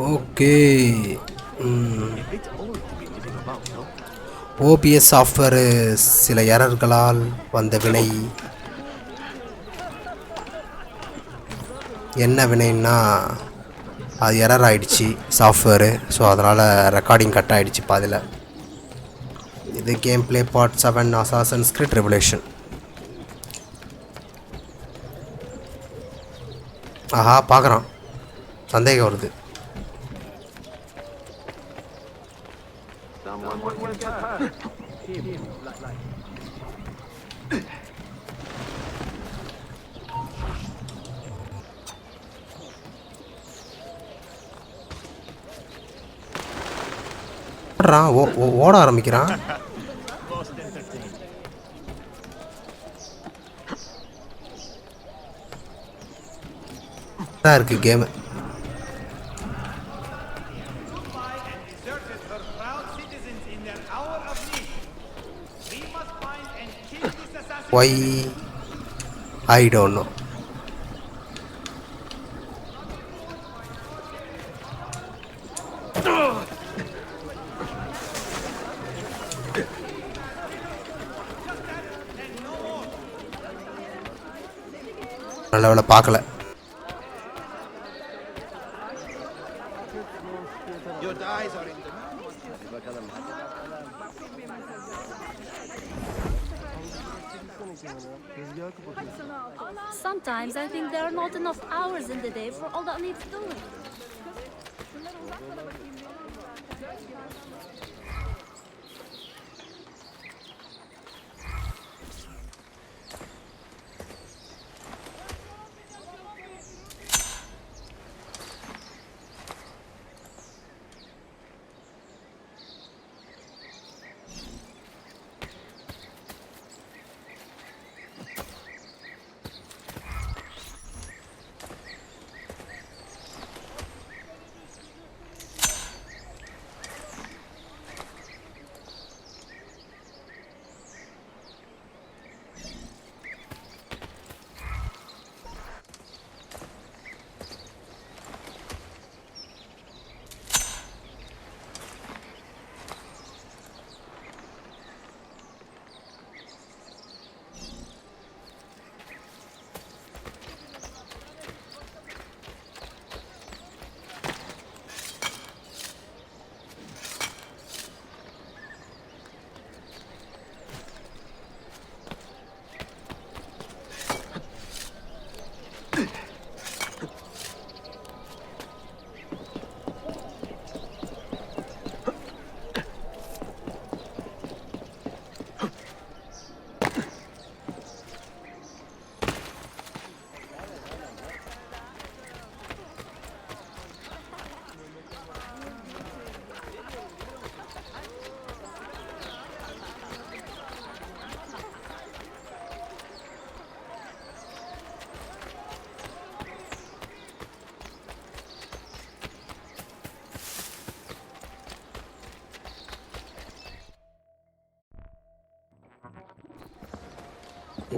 Okay. OPS software சில எரர்களால் வந்த வினை. என்ன வினைன்னா அது எரர் ஆகிடுச்சு சாஃப்ட்வேரு. ஸோ அதனால் ரெக்கார்டிங் கட் ஆகிடுச்சு பாதியில். இது game play part 7 Assassin's Creed revolution. ஆஹா பார்க்குறான், சந்தேகம் வருது. ஓட ஆரம்பிக்கிறான். இருக்கு game. Why? I don't know. நல்ல வேளை பார்க்கல. Sometimes I think there are not enough hours in the day for all that needs doing.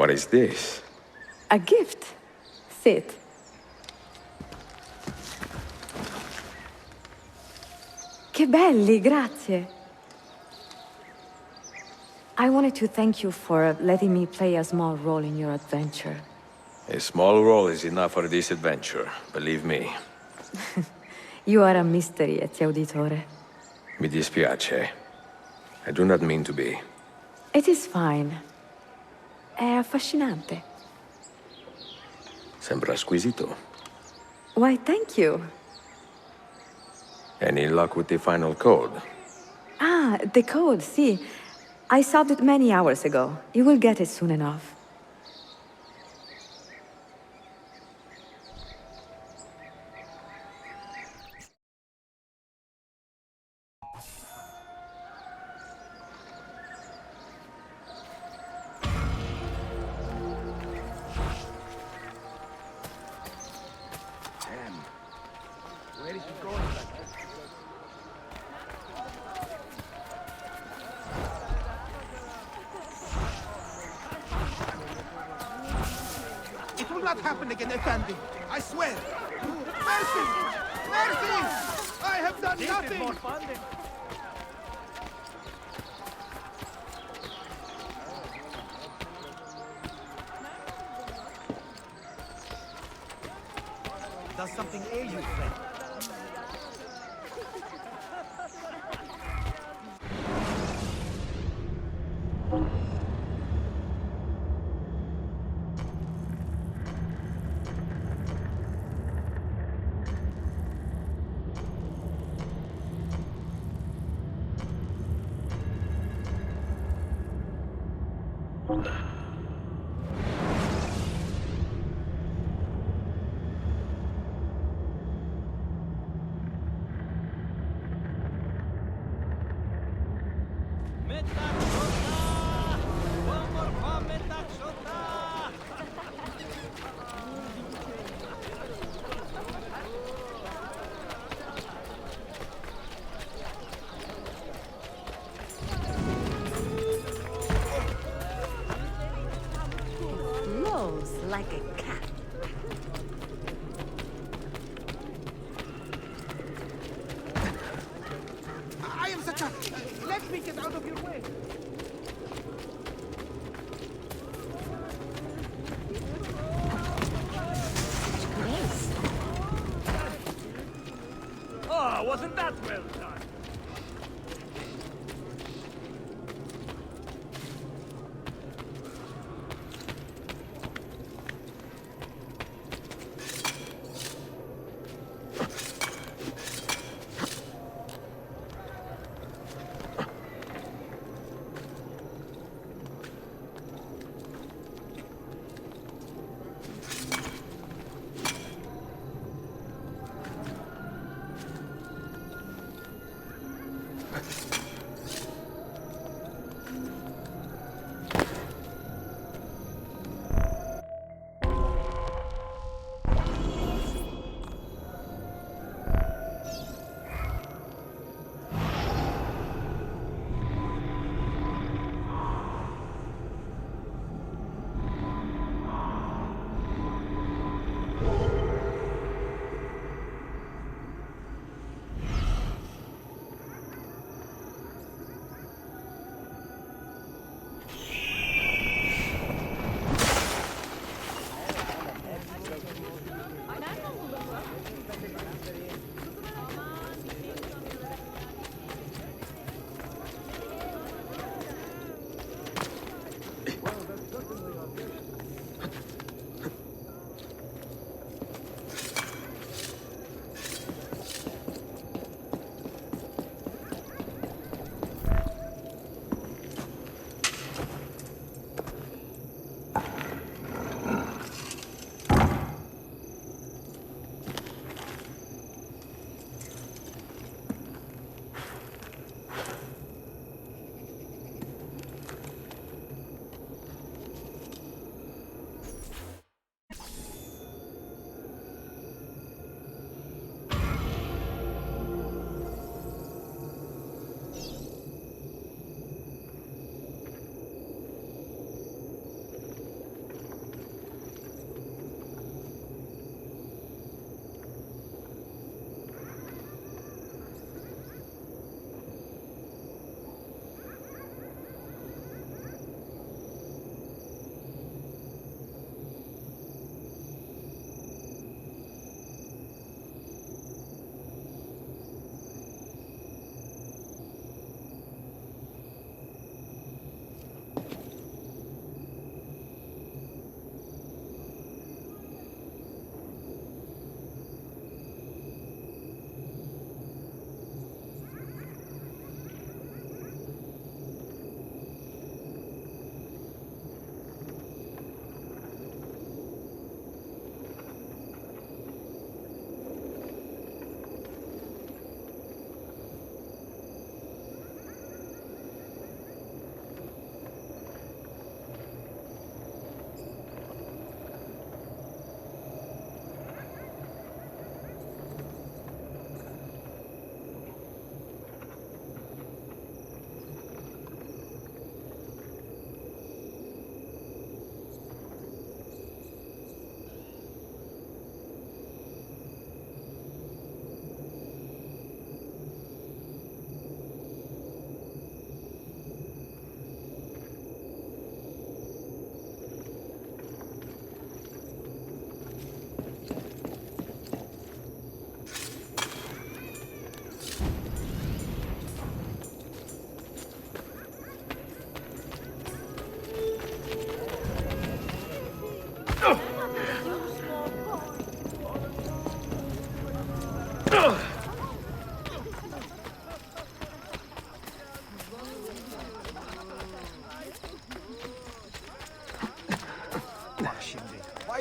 What is this? A gift. Sit. Che belli, grazie. I wanted to thank you for letting me play a small role in your adventure. A small role is enough for this adventure, believe me. You are a mystery, Ezio Auditore. Mi dispiace. I do not mean to be. It is fine. È affascinante. Sembra squisito. Why, thank you. Any luck with the final code? Ah, the code, see. I solved it many hours ago. You will get it soon enough. Where is he going? It will not happen again, Effendi. I swear. Mercy! Mercy! have done nothing! More fun than... Does something ail you, friend? Close like a cat. I am such a... let me get out of your way! Grace. Oh, wasn't that well done?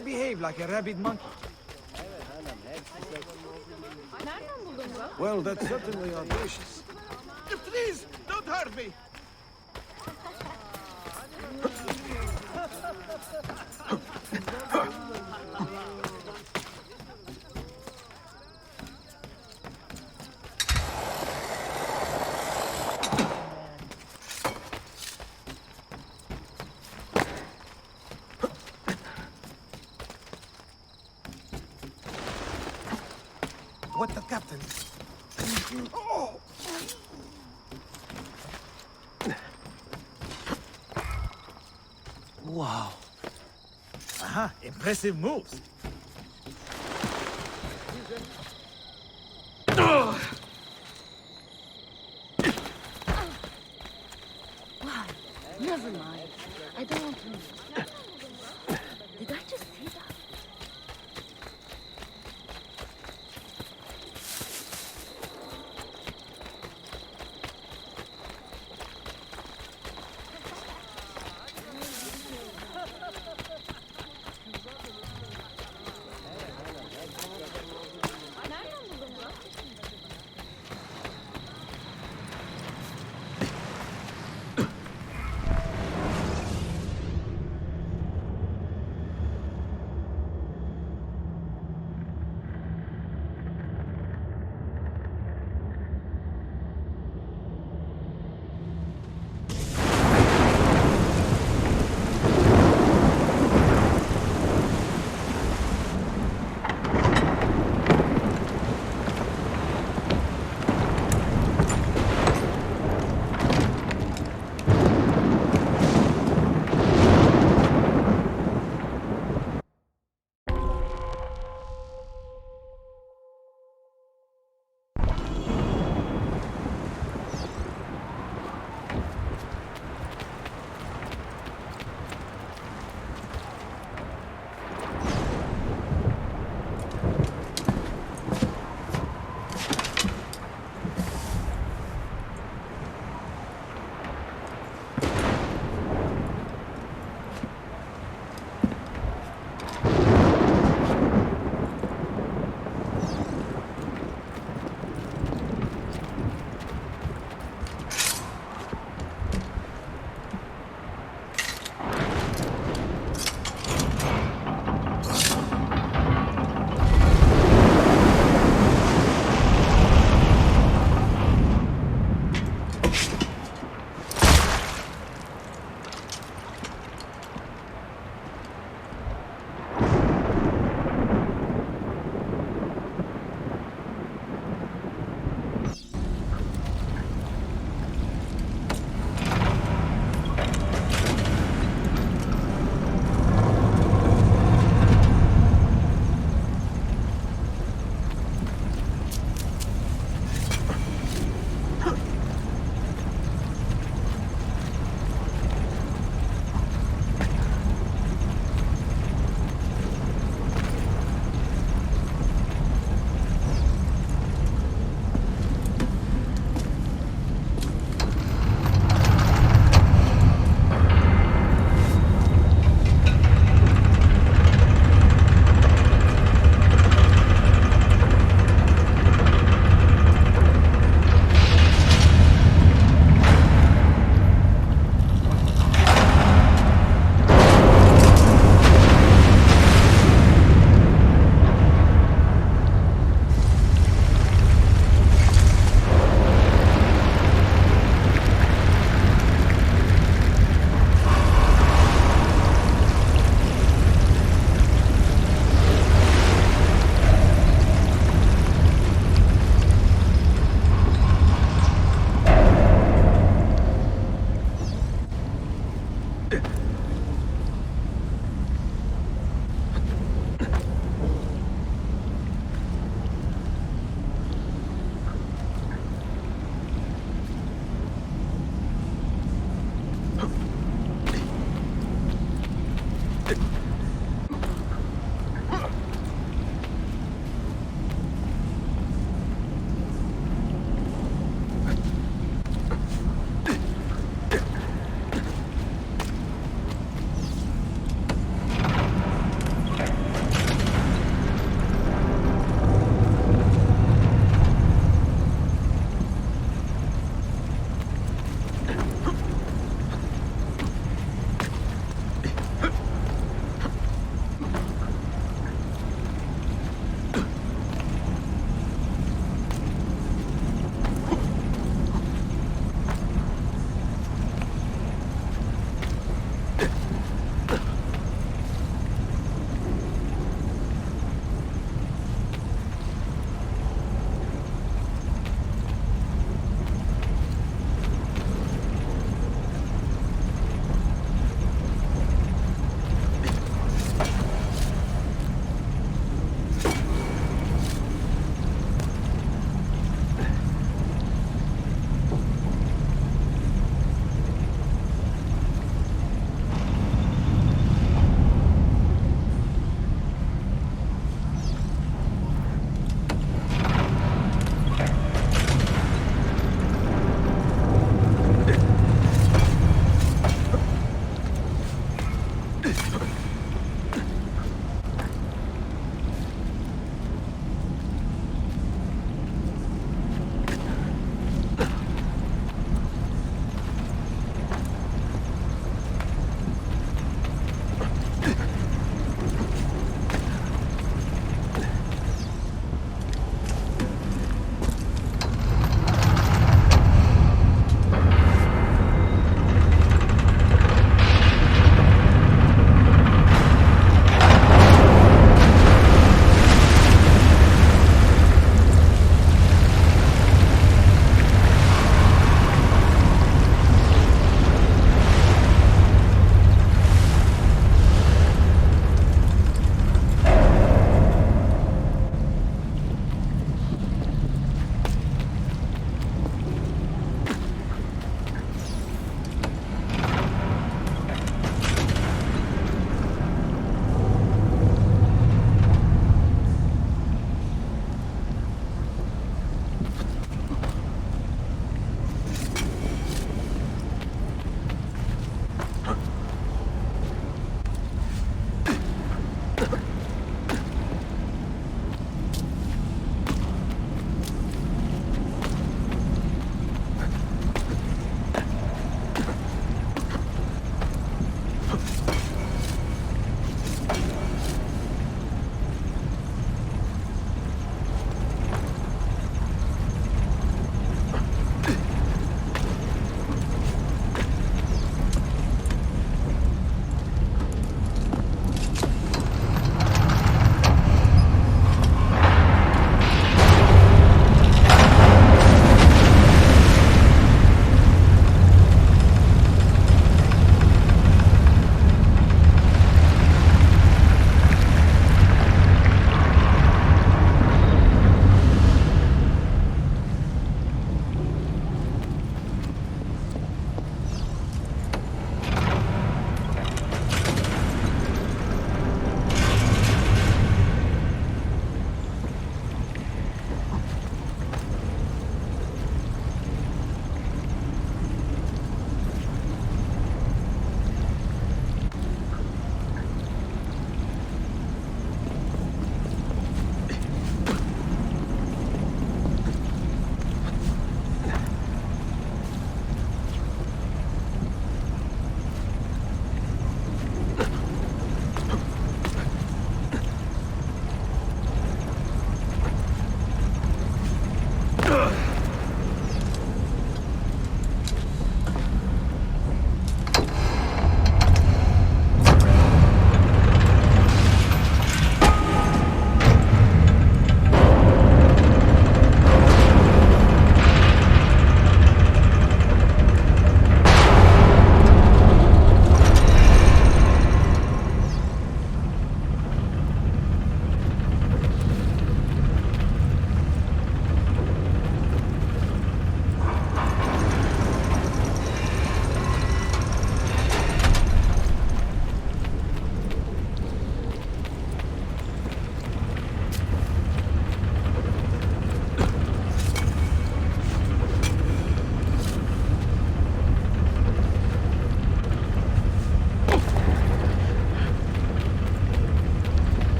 I behave like a rabid monkey. Well, that's certainly audacious. Please, don't hurt me! What the captain? Oh! Wow. Aha, impressive moves. Wow, never mind. I don't want to know. Did I just see that?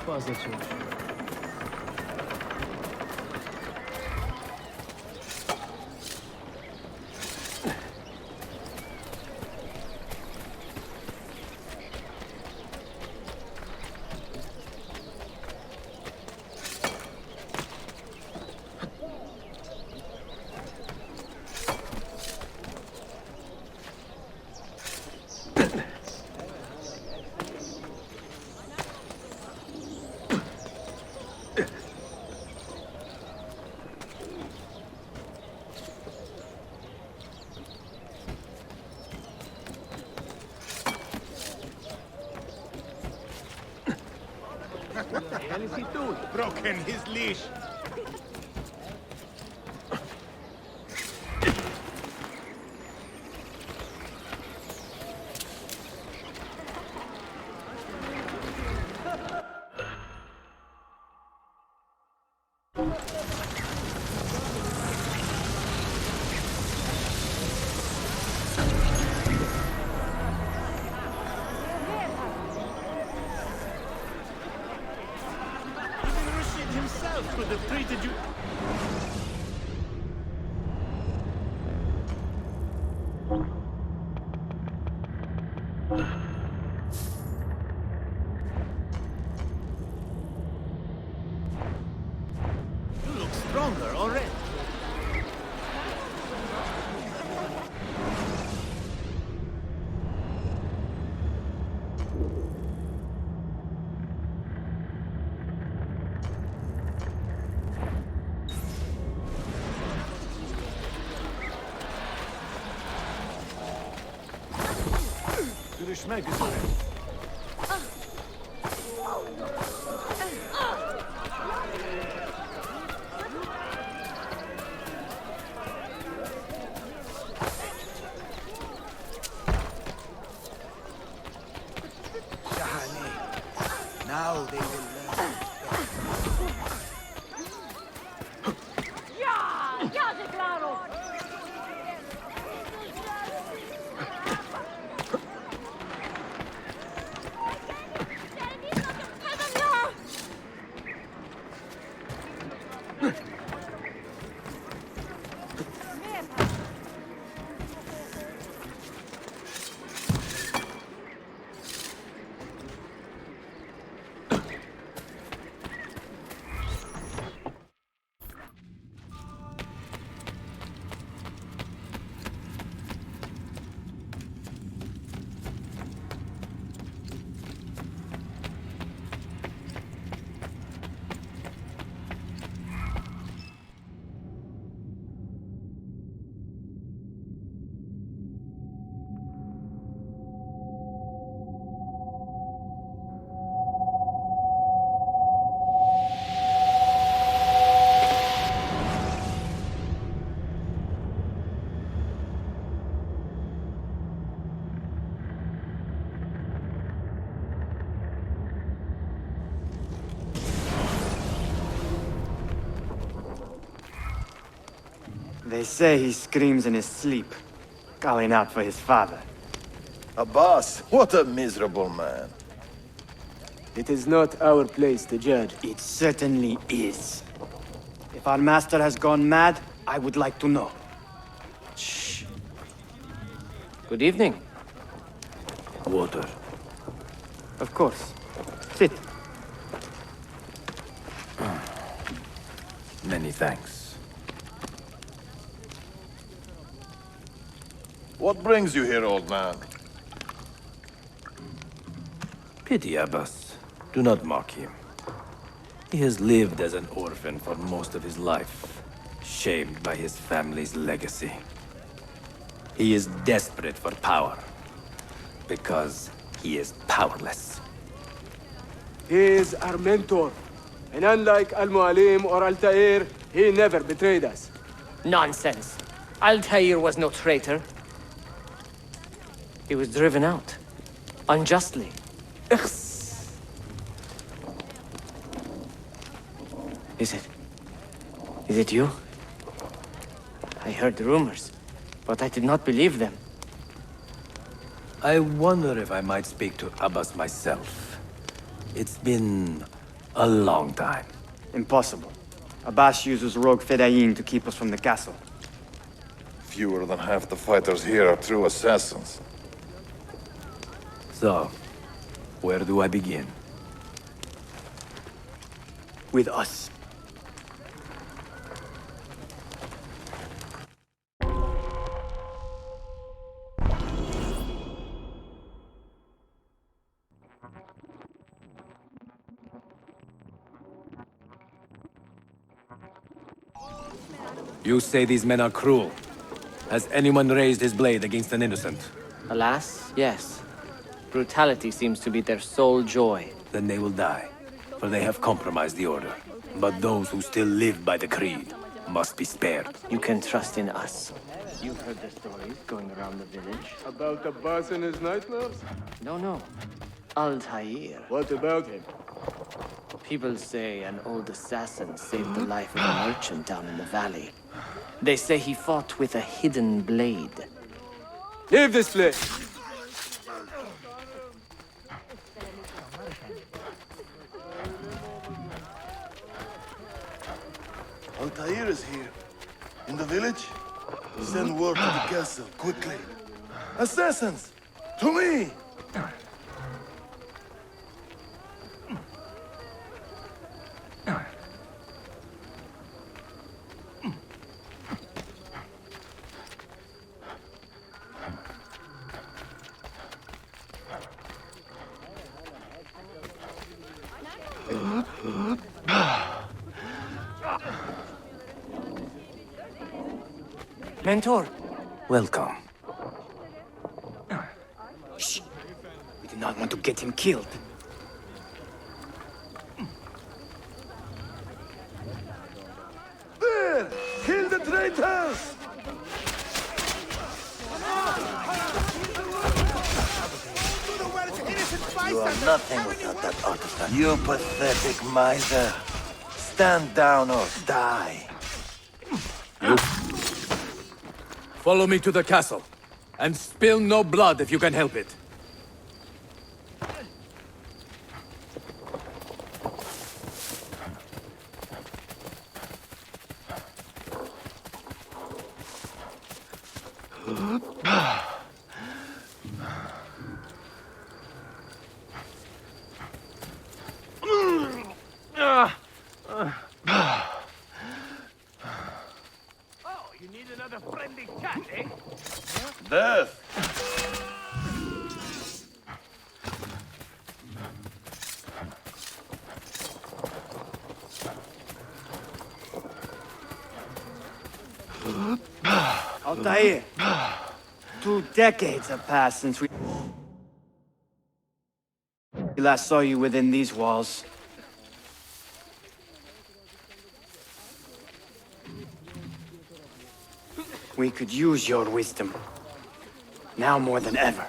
fazla çalışıyor. What the hell is he doing? Broken his leash. Himself could have treated you. You look stronger already. Görüşmek üzere. Now they will learn. Ya declaro! They say he screams in his sleep, calling out for his father. Abbas, what a miserable man. It is not our place to judge. It certainly is. If our master has gone mad, I would like to know. Shh. Good evening. Water. Of course. Sit. Many thanks. What brings you here, old man? Pity Abbas. Do not mock him. He has lived as an orphan for most of his life, shamed by his family's legacy. He is desperate for power, because he is powerless. He is our mentor. And unlike Al-Mualim or Altaïr, he never betrayed us. Nonsense. Altaïr was no traitor. He was driven out. Unjustly. Ikhs. Is it you? I heard rumors, but I did not believe them. I wonder if I might speak to Abbas myself. It's been A long time. Impossible. Abbas uses rogue Fedayeen to keep us from the castle. Fewer than half the fighters here are true assassins. So, where do I begin? With us. You say these men are cruel. Has anyone raised his blade against an innocent? Alas, yes. Brutality seems to be their sole joy. Then they will die, for they have compromised the order. But those who still live by the creed must be spared. You can trust in us. You've heard the stories going around the village. About the boss and his nightmares? No. Altaïr. What about him? People say an old assassin saved the life of a merchant down in the valley. They say he fought with a hidden blade. Leave this place! Altair is here. In the village? Send word to the castle, quickly. Assassins! To me! Mentor! Welcome. Shh! We do not want to get him killed. There! Kill the traitors! You are nothing without that artifact. You pathetic miser. Stand down or die. Follow me to the castle, and spill no blood if you can help it. Death! Altair! 2 decades have passed since we last saw you within these walls. We could use your wisdom. Now more than ever.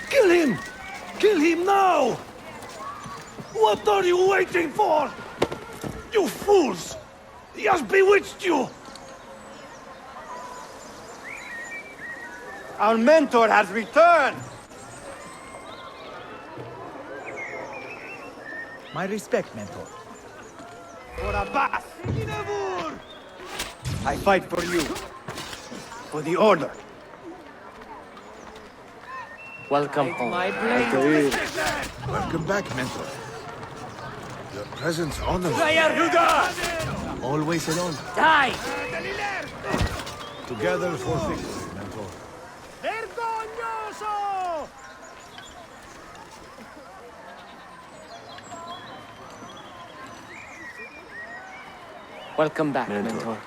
Kill him! Kill him now! What are you waiting for? You fools! He has bewitched you! Our mentor has returned! My respect, mentor. For Abbas! I fight for you. For the Order. Welcome home. Welcome back, mentor. Your presence honors. Always alone. Die! Together for victory, mentor. Vergognoso! Welcome back, Mentor.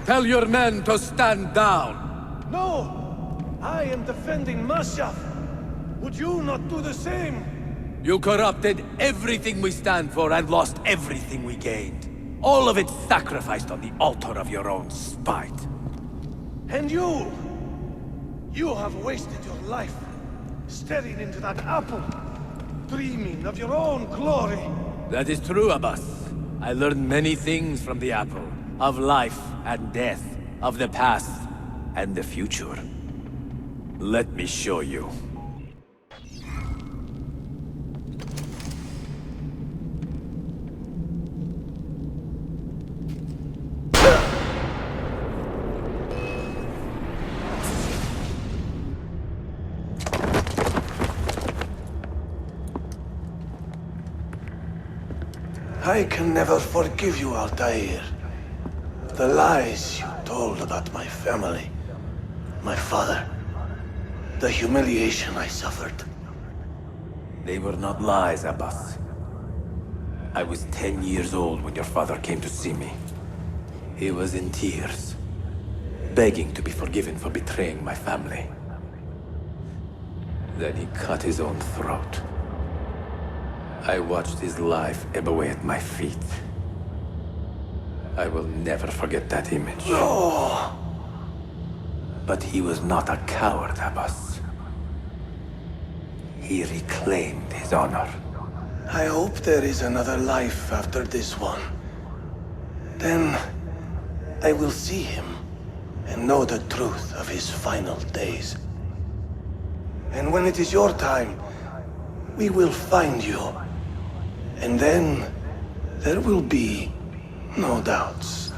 Tell your men to stand down! No! I am defending Masyaf! Would you not do the same? You corrupted everything we stand for and lost everything we gained. All of it sacrificed on the altar of your own spite. And you! You have wasted your life. staring into that apple, dreaming of your own glory. That is true, Abbas. I learned many things from the apple. Of life and death. Of the past and the future. Let me show you. I can never forgive you, Altaïr. The lies you told about my family, my father, the humiliation I suffered. They were not lies, Abbas. I was 10 years old when your father came to see me. He was in tears, begging to be forgiven for betraying my family. Then he cut his own throat. I watched his life ebb away at my feet. I will never forget that image. No! But he was not a coward, Abbas. He reclaimed his honor. I hope there is another life after this one. Then I will see him and know the truth of his final days. And when it is your time, we will find you. And then there will be no doubts.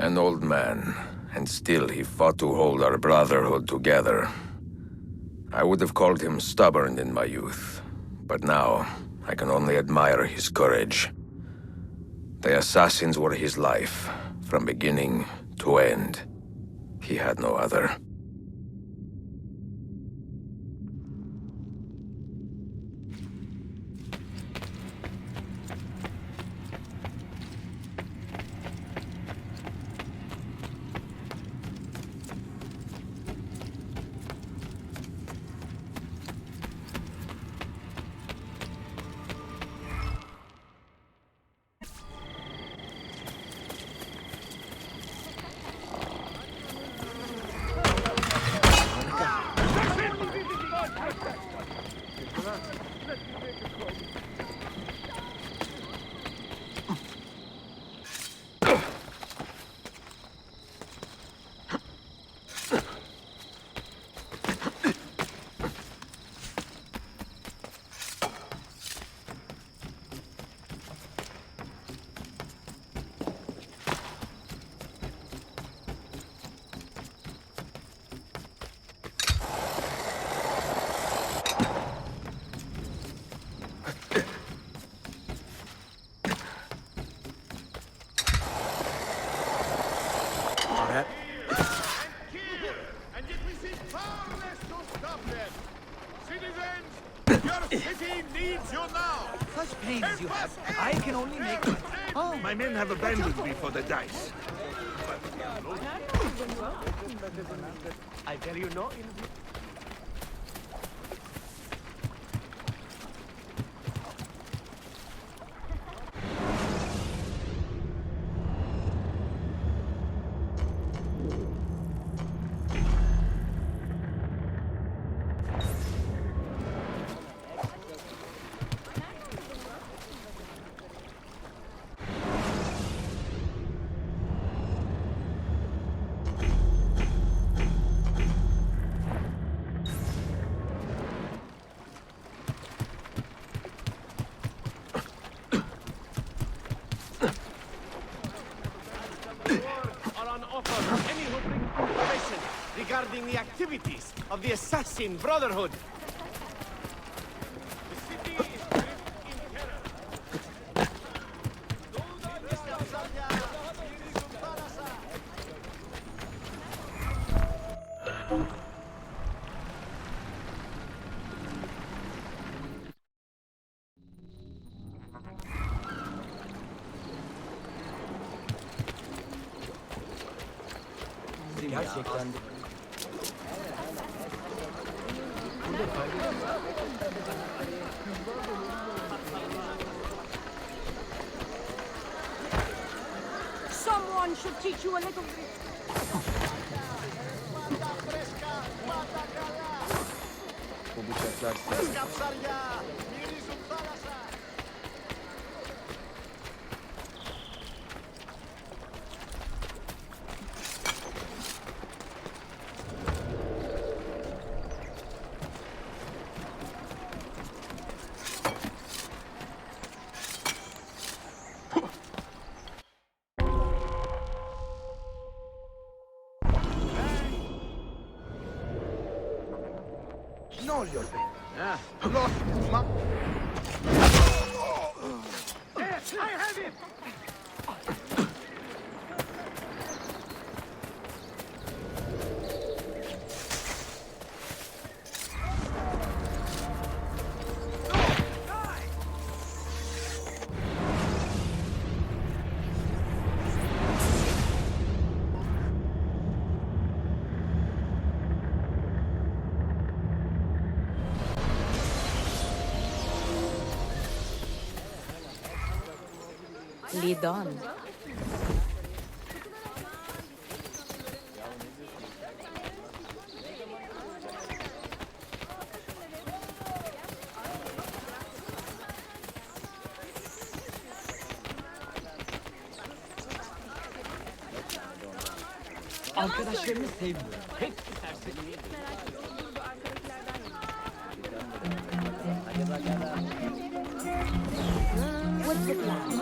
An old man, and still he fought to hold our Brotherhood together. I would have called him stubborn in my youth, but now I can only admire his courage. The assassins were his life, from beginning to end. He had no other. Such pain as you have, I can only make it. Oh, my men have abandoned me for the dice. I tell you not. Regarding the activities of the Assassin Brotherhood. The city is gripped in terror. Someone should teach you a little bit. Non gli ho detto. Lo... ma... Yes, I have him! Lead on. Arkadaşlarını sevmiyorum. Hepsi serseri. What's the plan?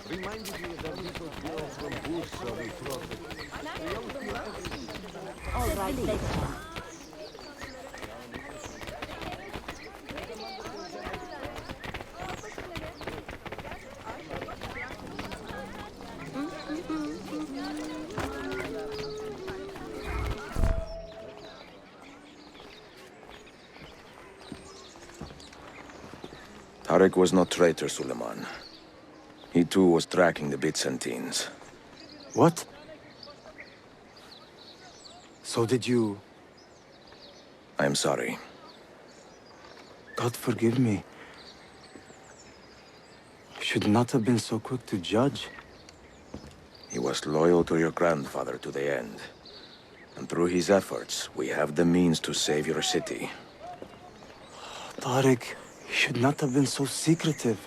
Reminded me that little girl from Bursa we trusted. All right, let's go. Tarek was not traitor, Suleiman. He too was tracking the Byzantines. What? So did you... I am sorry. God forgive me. I should not have been so quick to judge. He was loyal to your grandfather to the end. And through his efforts, we have the means to save your city. Tariq, you should not have been so secretive.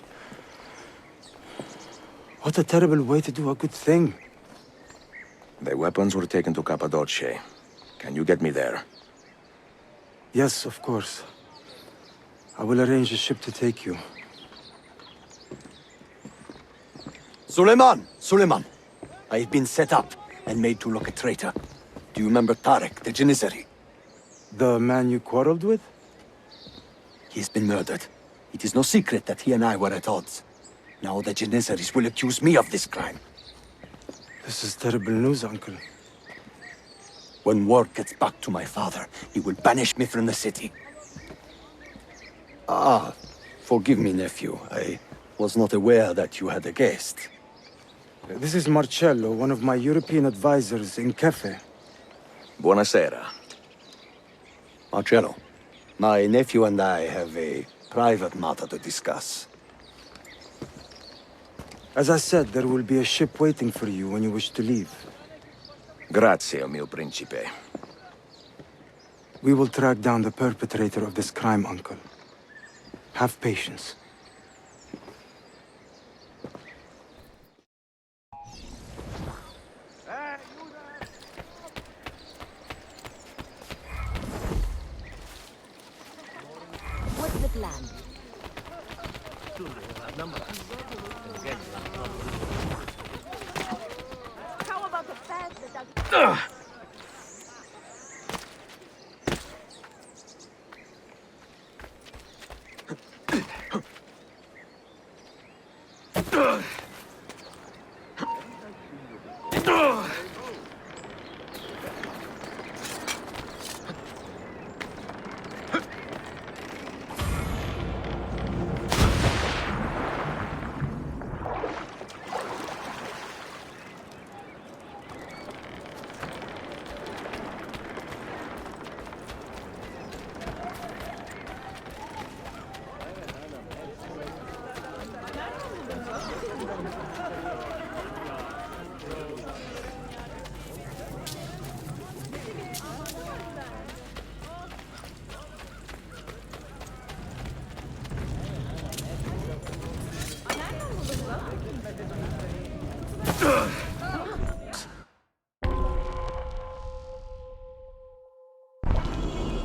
What a terrible way to do a good thing. The weapons were taken to Cappadocia. Can you get me there? Yes, of course. I will arrange a ship to take you. Suleiman! Suleiman! I've been set up and made to look a traitor. Do you remember Tarek, the Janissary? The man you quarreled with? He's been murdered. It is no secret that he and I were at odds. Now the Janissaries will accuse me of this crime. This is terrible news, Uncle. When word gets back to my father, he will banish me from the city. Ah, forgive me, nephew. I was not aware that you had a guest. This is Marcello, one of my European advisors in Cafe. Buonasera. Marcello, my nephew and I have a private matter to discuss. As I said, there will be a ship waiting for you when you wish to leave. Grazie, mio principe. We will track down the perpetrator of this crime, Uncle. Have patience. What's the plan? How about the fence that does...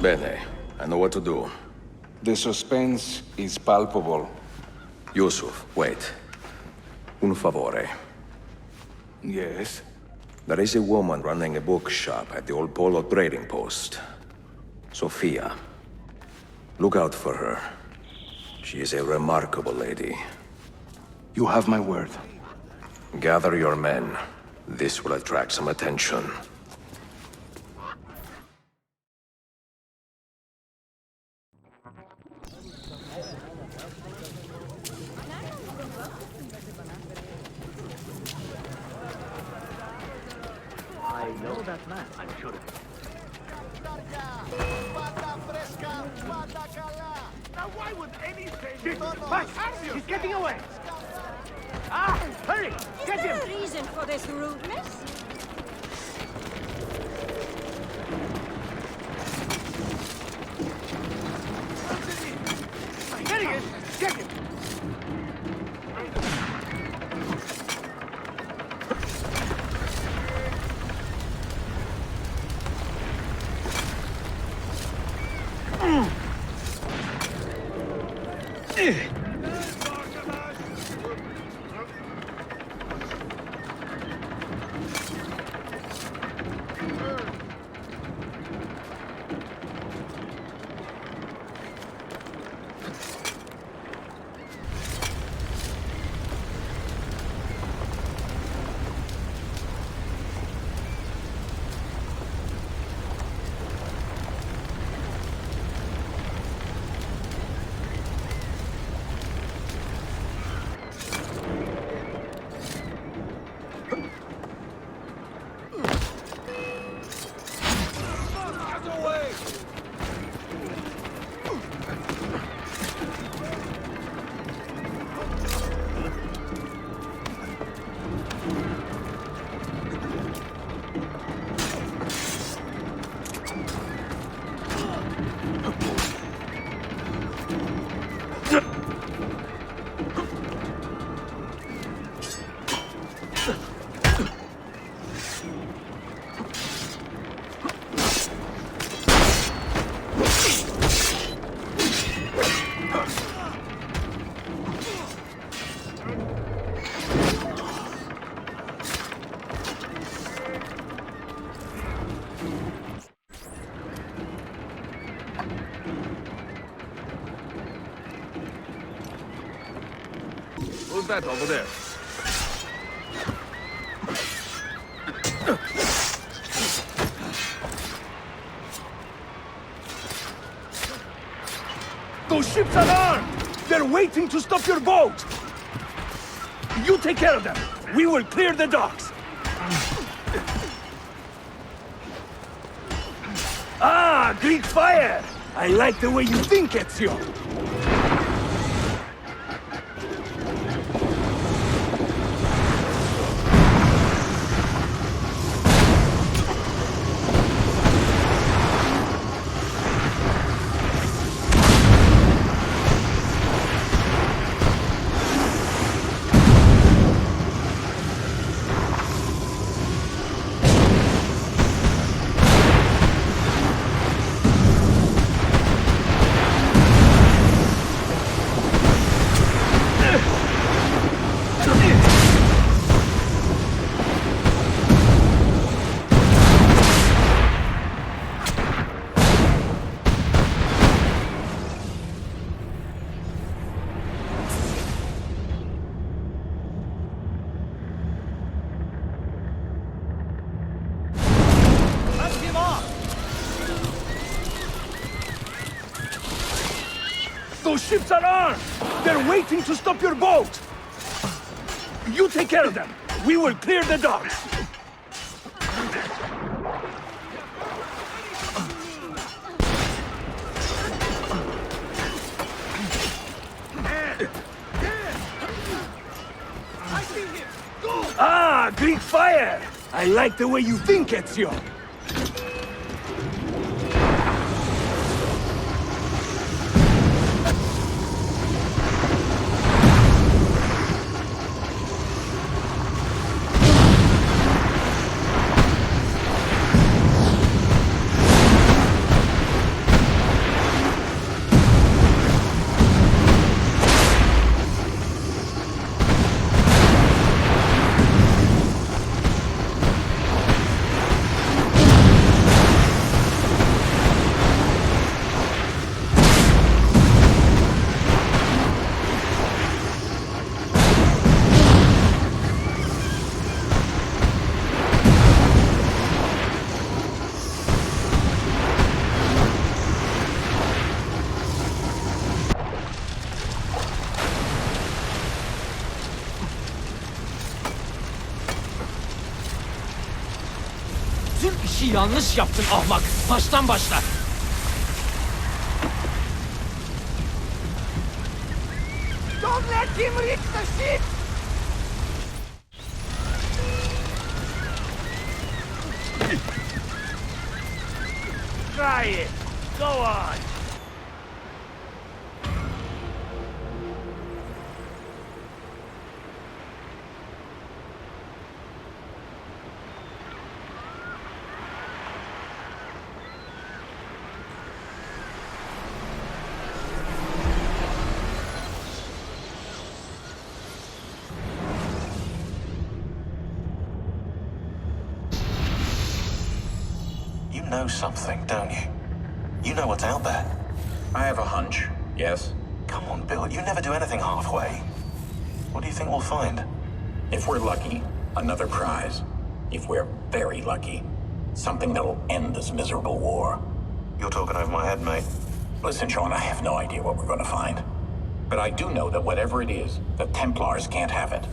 Bene. I know what to do. The suspense is palpable. Yusuf, wait. Un favore. Yes? There is a woman running a bookshop at the old Polo trading post. Sophia. Look out for her. She is a remarkable lady. You have my word. Gather your men. This will attract some attention. I know that man, I'm sure of it. Now why would anything... He's getting away! Ah! Hurry! Get him! Is there a reason for this rudeness? There he is! Get him! Who's that over there? Those ships are armed! They're waiting to stop your boat! You take care of them! We will clear the docks! Ah, Greek fire! I like the way you think, Ezio! Those ships are armed! They're waiting to stop your boat! You take care of them! We will clear the docks! Ah, Greek fire! I like the way you think, Ezio! işi yanlış yaptın ahmak. Baştan başla. Don't let him reach the ship! Try it. Go on. You know something, don't you? You know what's out there. I have a hunch, yes? Come on, Bill, you never do anything halfway. What do you think we'll find? If we're lucky, another prize. If we're very lucky, something that'll end this miserable war. You're talking over my head, mate. Listen, Sean, I have no idea what we're gonna find. But I do know that whatever it is, the Templars can't have it.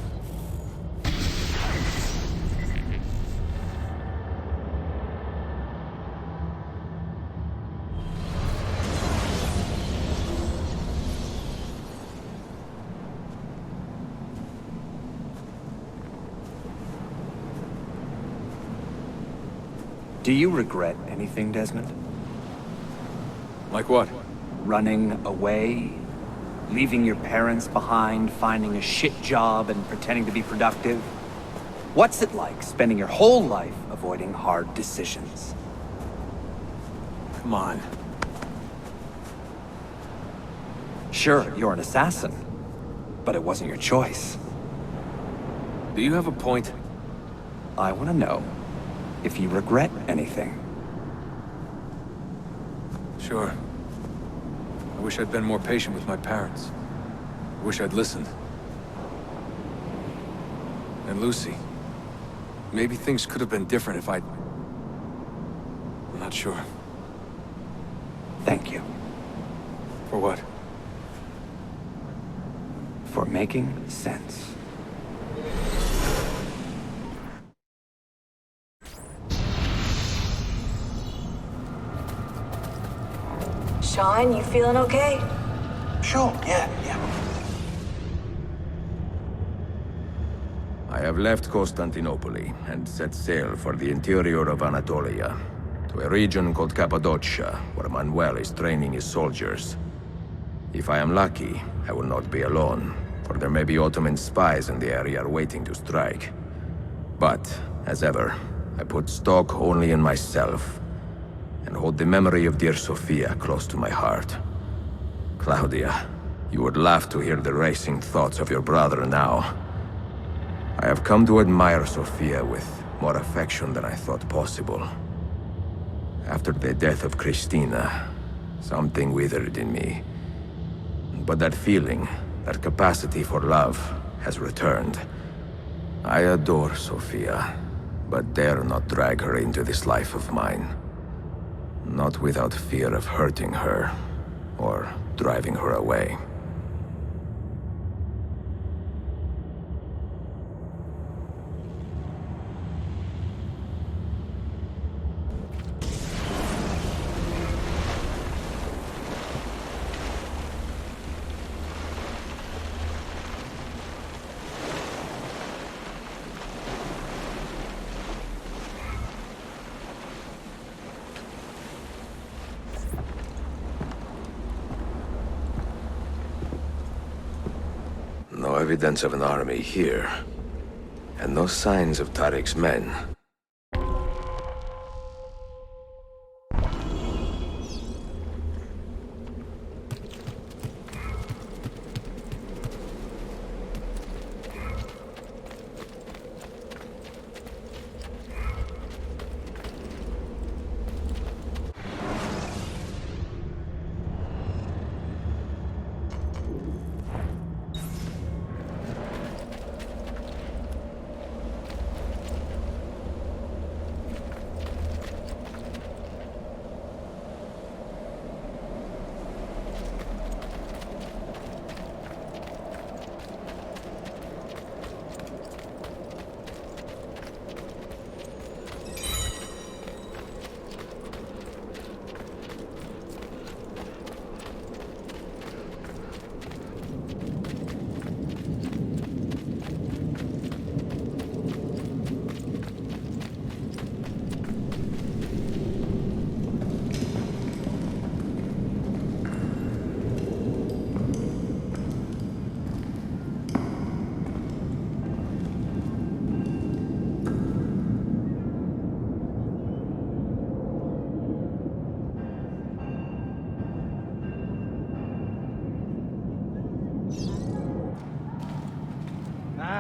Do you regret anything, Desmond? Like what? Running away? Leaving your parents behind, finding a shit job and pretending to be productive? What's it like spending your whole life avoiding hard decisions? Come on. Sure, you're an assassin, but it wasn't your choice. Do you have a point? I want to know if you regret anything. Sure. I wish I'd been more patient with my parents. I wish I'd listened. And Lucy. Maybe things could have been different if I'd... I'm not sure. Thank you. For what? For making sense. Sean, you feeling okay? Sure, yeah. I have left Constantinople and set sail for the interior of Anatolia, to a region called Cappadocia, where Manuel is training his soldiers. If I am lucky, I will not be alone, for there may be Ottoman spies in the area waiting to strike. But, as ever, I put stock only in myself, and hold the memory of dear Sophia close to my heart. Claudia, you would laugh to hear the racing thoughts of your brother now. I have come to admire Sophia with more affection than I thought possible. After the death of Christina, something withered in me. But that feeling, that capacity for love, has returned. I adore Sophia, but dare not drag her into this life of mine. Not without fear of hurting her, or driving her away. No evidence of an army here, and no signs of Tariq's men.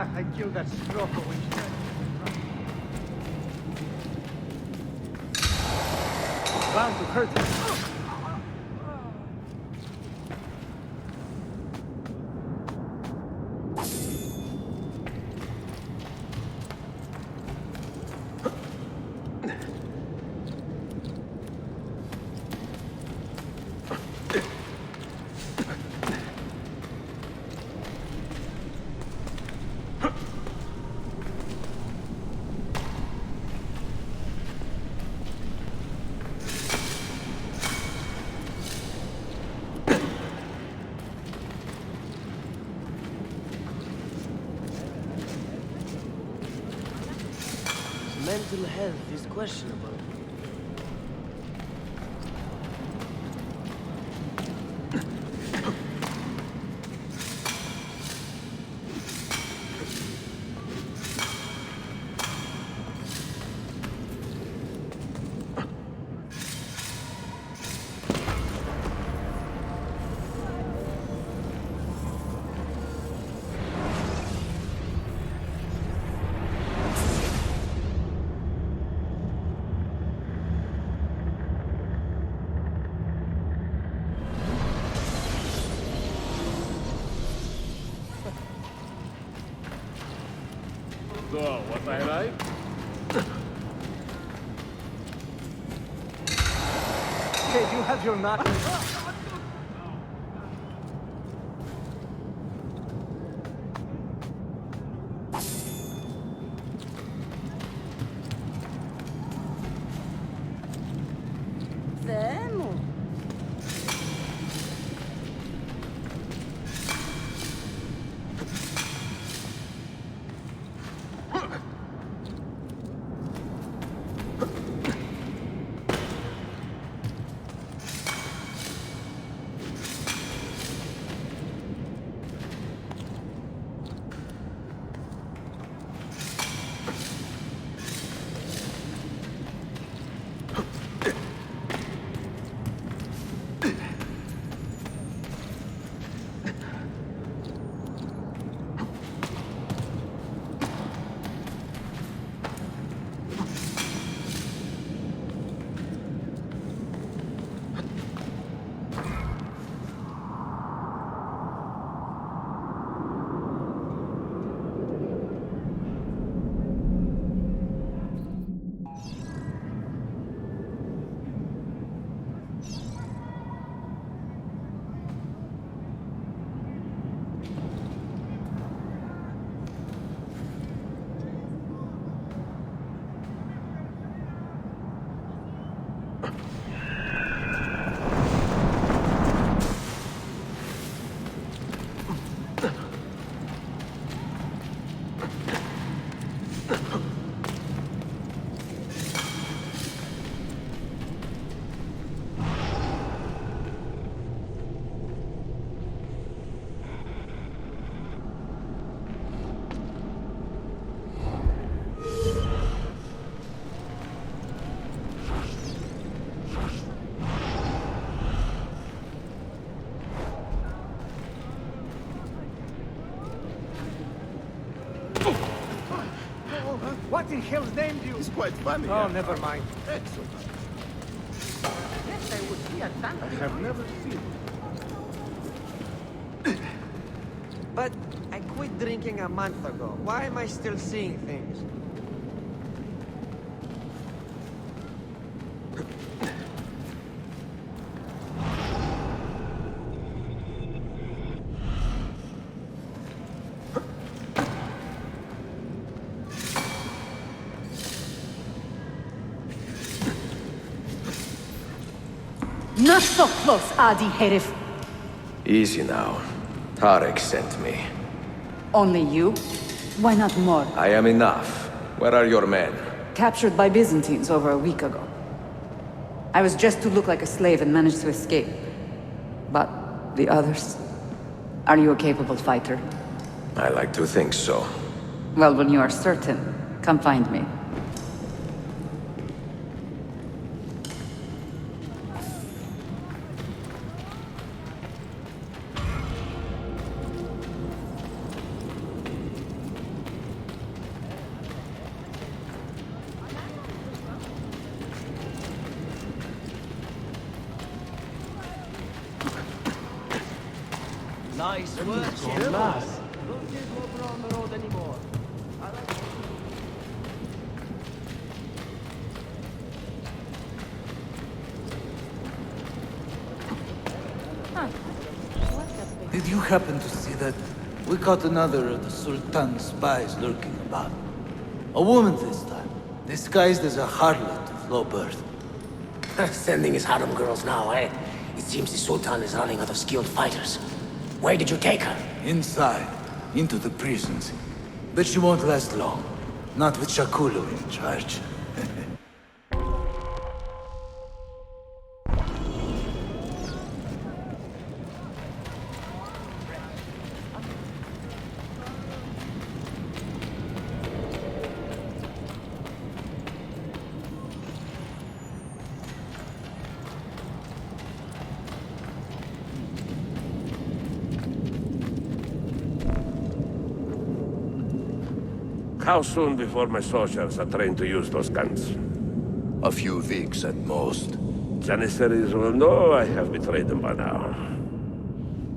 wrath, I killed that Scrocco when she... Bound to hurt him. Mental health is questionable. So, was I right? Hey, you have your knack. Vemo. What in hell's name do you... It's quite funny. Oh, never mind. Excellent. Yes, I would see a tank. I have never seen it. But I quit drinking a month ago. Why am I still seeing things? Not so close, Adi Herif. Easy now. Tarek sent me. Only you? Why not more? I am enough. Where are your men? Captured by Byzantines over a week ago. I was just to look like a slave and managed to escape. But the others? Are you a capable fighter? I like to think so. Well, when you are certain, come find me. Nice work, Don't boss. just walk around the road anymore. Did you happen to see that? We caught another of the Sultan's spies lurking about. A woman this time, disguised as a harlot of low birth. Sending his harem girls now, eh? It seems the Sultan is running out of skilled fighters. Where did you take her? Inside, into the prisons. But she won't last long. Not with Shakulu in charge. How soon before my soldiers are trained to use those guns? A few weeks at most. Janissaries will know I have betrayed them by now.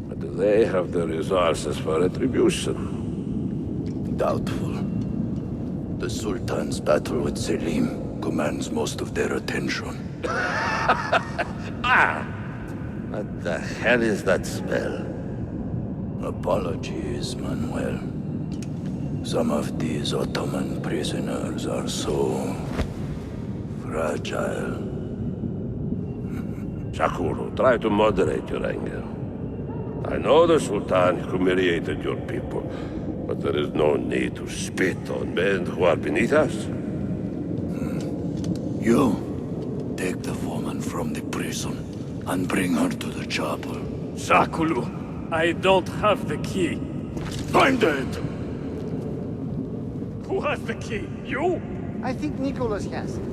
But do they have the resources for retribution? Doubtful. The Sultan's battle with Selim commands most of their attention. What the hell is that smell? Apologies, Manuel. Some of these Ottoman prisoners are so fragile. Shakuru, try to moderate your anger. I know the Sultan humiliated your people, but there is no need to spit on men who are beneath us. You, take the woman from the prison and bring her to the chapel. Shakulu, I don't have the key. Find it! Who has the key? You? I think Nicholas has it.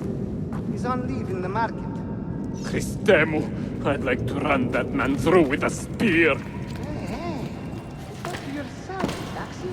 He's on leave in the market. Christemu, I'd like to run that man through with a spear. Hey, talk to yourself, Taxi.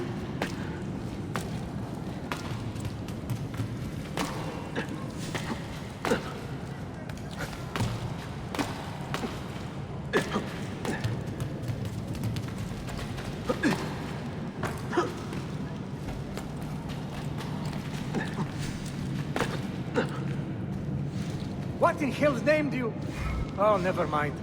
What in hell's name do you... Oh, never mind.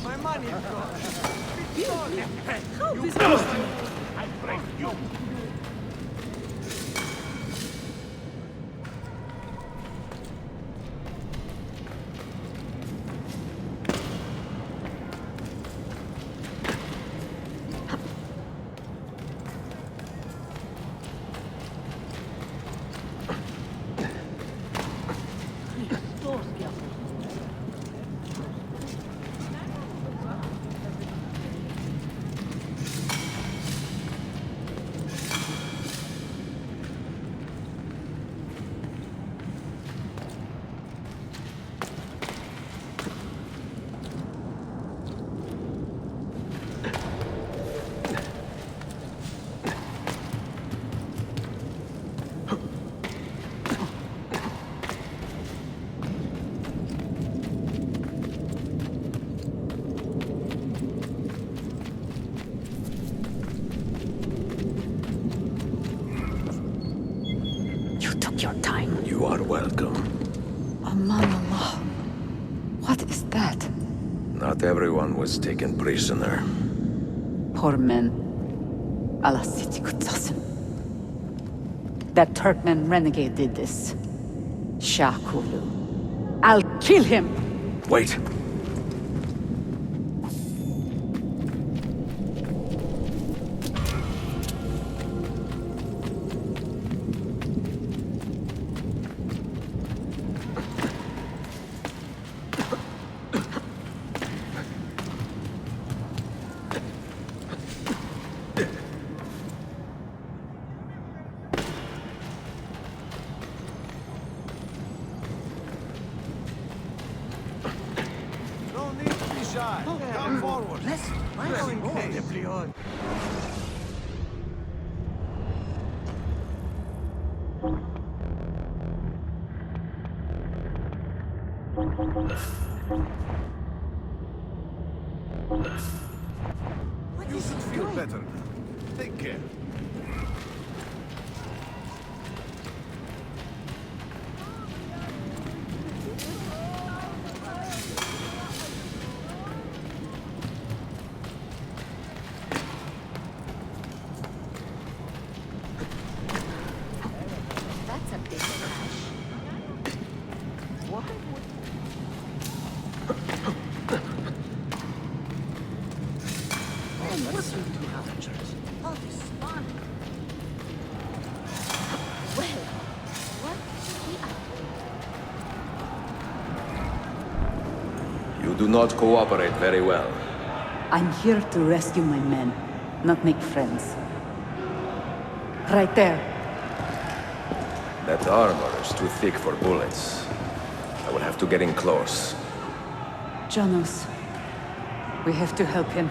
My money is gone. How bizarre! I break you. Your time. You are welcome. Aman Allah. What is that? Not everyone was taken prisoner. Poor men. Allah Siti Kutsasım. That Turkmen renegade did this. Shakulu. I'll kill him! Wait. Come forward. Listen, Napoleon. You should feel better now. Take care. That's a big crash. What? What's with two Avengers? All this fun. Well, what should we do? You do not cooperate very well. I'm here to rescue my men, not make friends. Right there. That armor is too thick for bullets. I will have to get in close. Janos, we have to help him.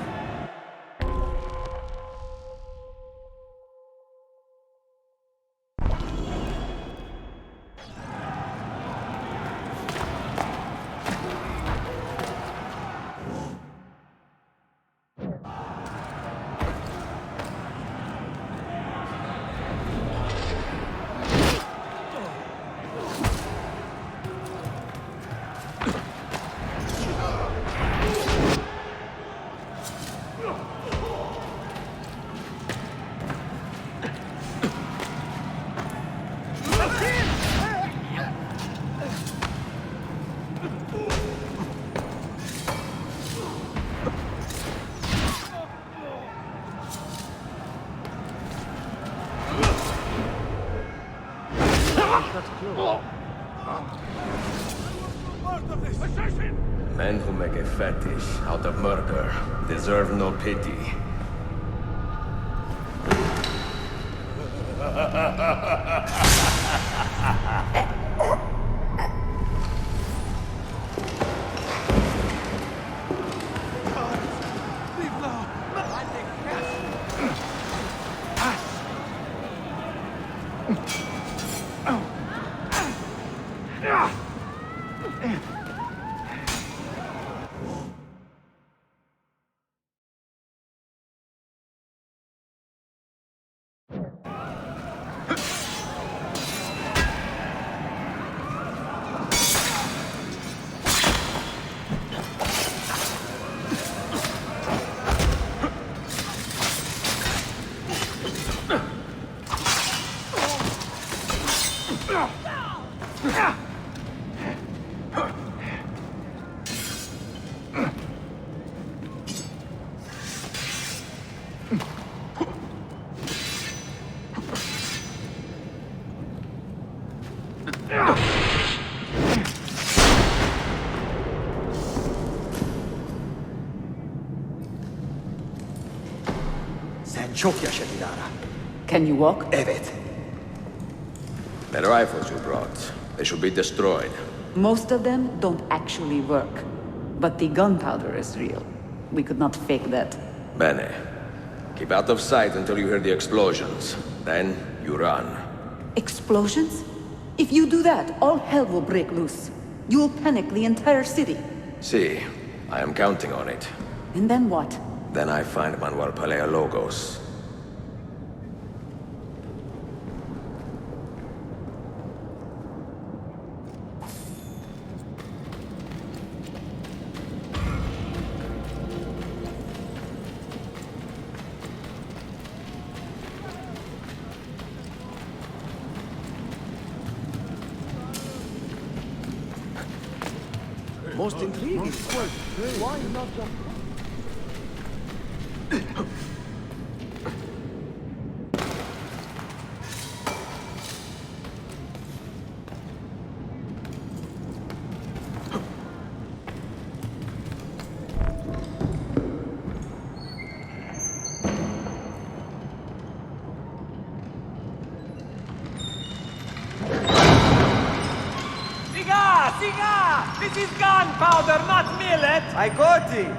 Men who make a fetish out of murder deserve no pity. Sen çok yaşa Dilara. Can you walk? Evet. The rifles you brought, they should be destroyed. Most of them don't actually work. But the gunpowder is real. We could not fake that. Bene. Keep out of sight until you hear the explosions. Then you run. Explosions? If you do that, all hell will break loose. You will panic the entire city. See, I am counting on it. And then what? Then I find Manuel Paleologos. Most intriguing. Why not just... Siga! This is gunpowder, not millet! I got it!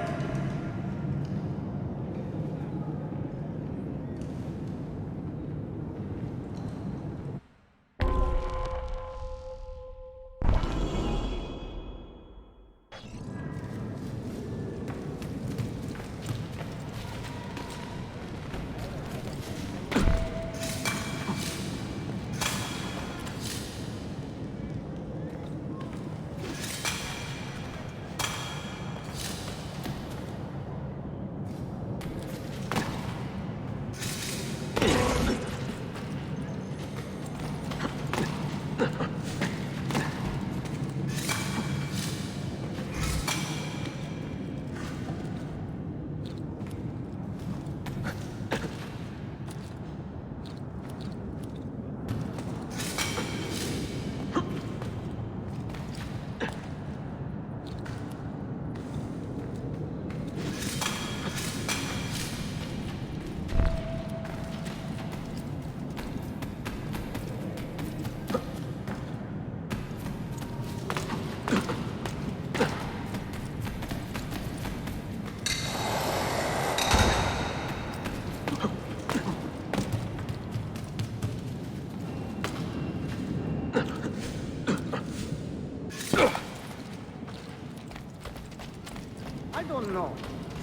I don't know.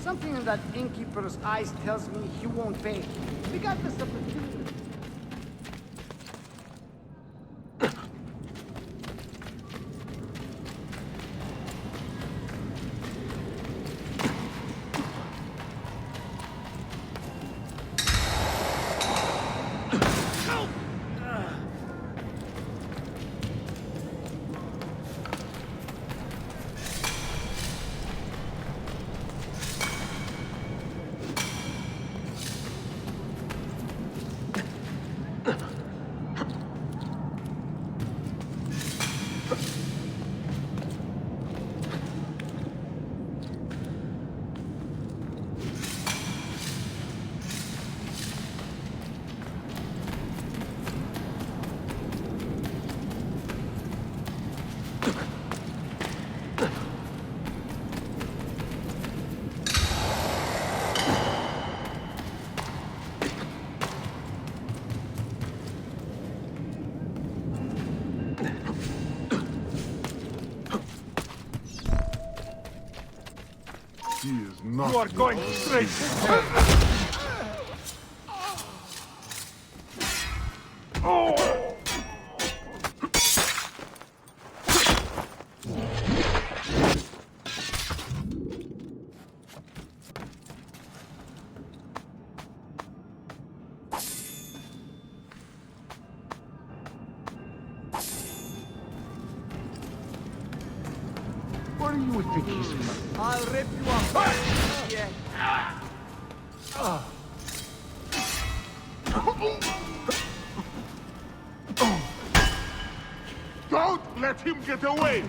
Something in that innkeeper's eyes tells me he won't pay, regardless of the fee. You are going straight to hell. Where do you think he's from? I'll rip you up. Yeah. Don't let him get away!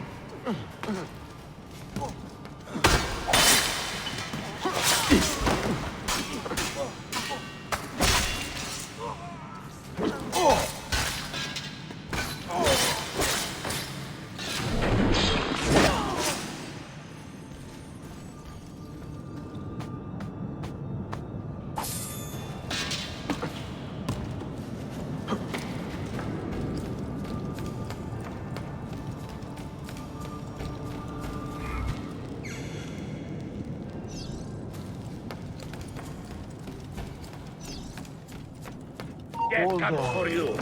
Get cut for you.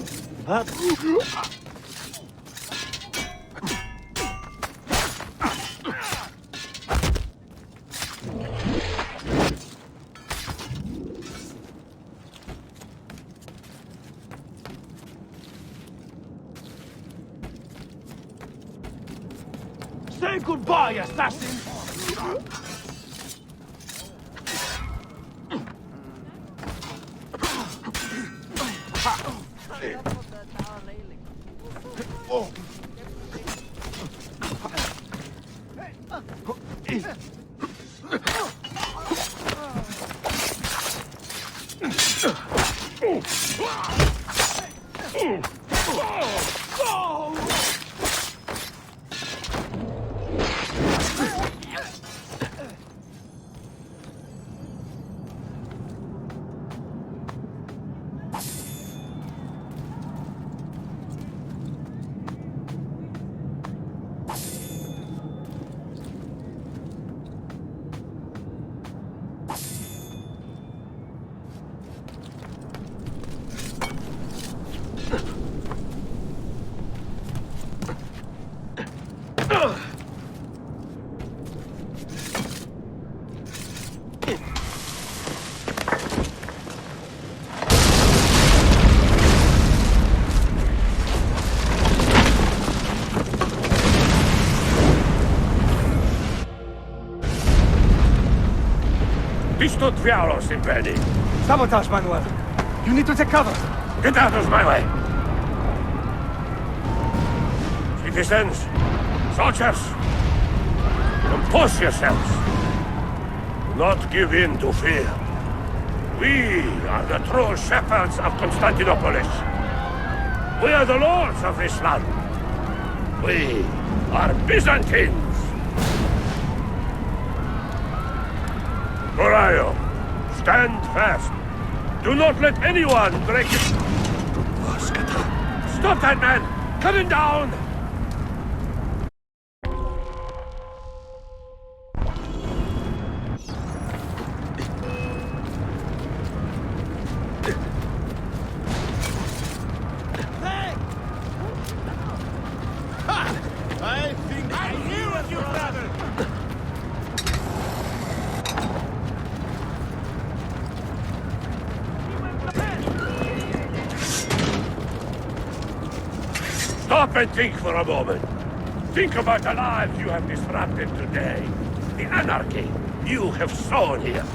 Stay goodbye, assassin! Distot Vialos, Impedi. Sabotage, Manuel. You need to take cover. Get out of my way! Citizens, soldiers, compose yourselves. Do not give in to fear. We are the true shepherds of Constantinople. We are the lords of this land. We are Byzantines. Morayo, stand fast. Do not let anyone break it. Stop that man! Cut him down! I think I knew of you, brother! Stop and think for a moment. Think about the lives you have disrupted today. The anarchy you have sown here.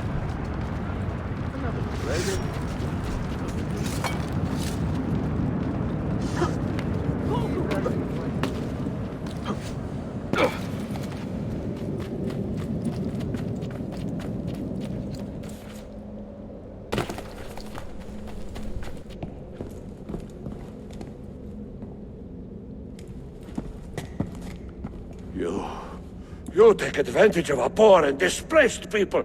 You take advantage of our poor and displaced people,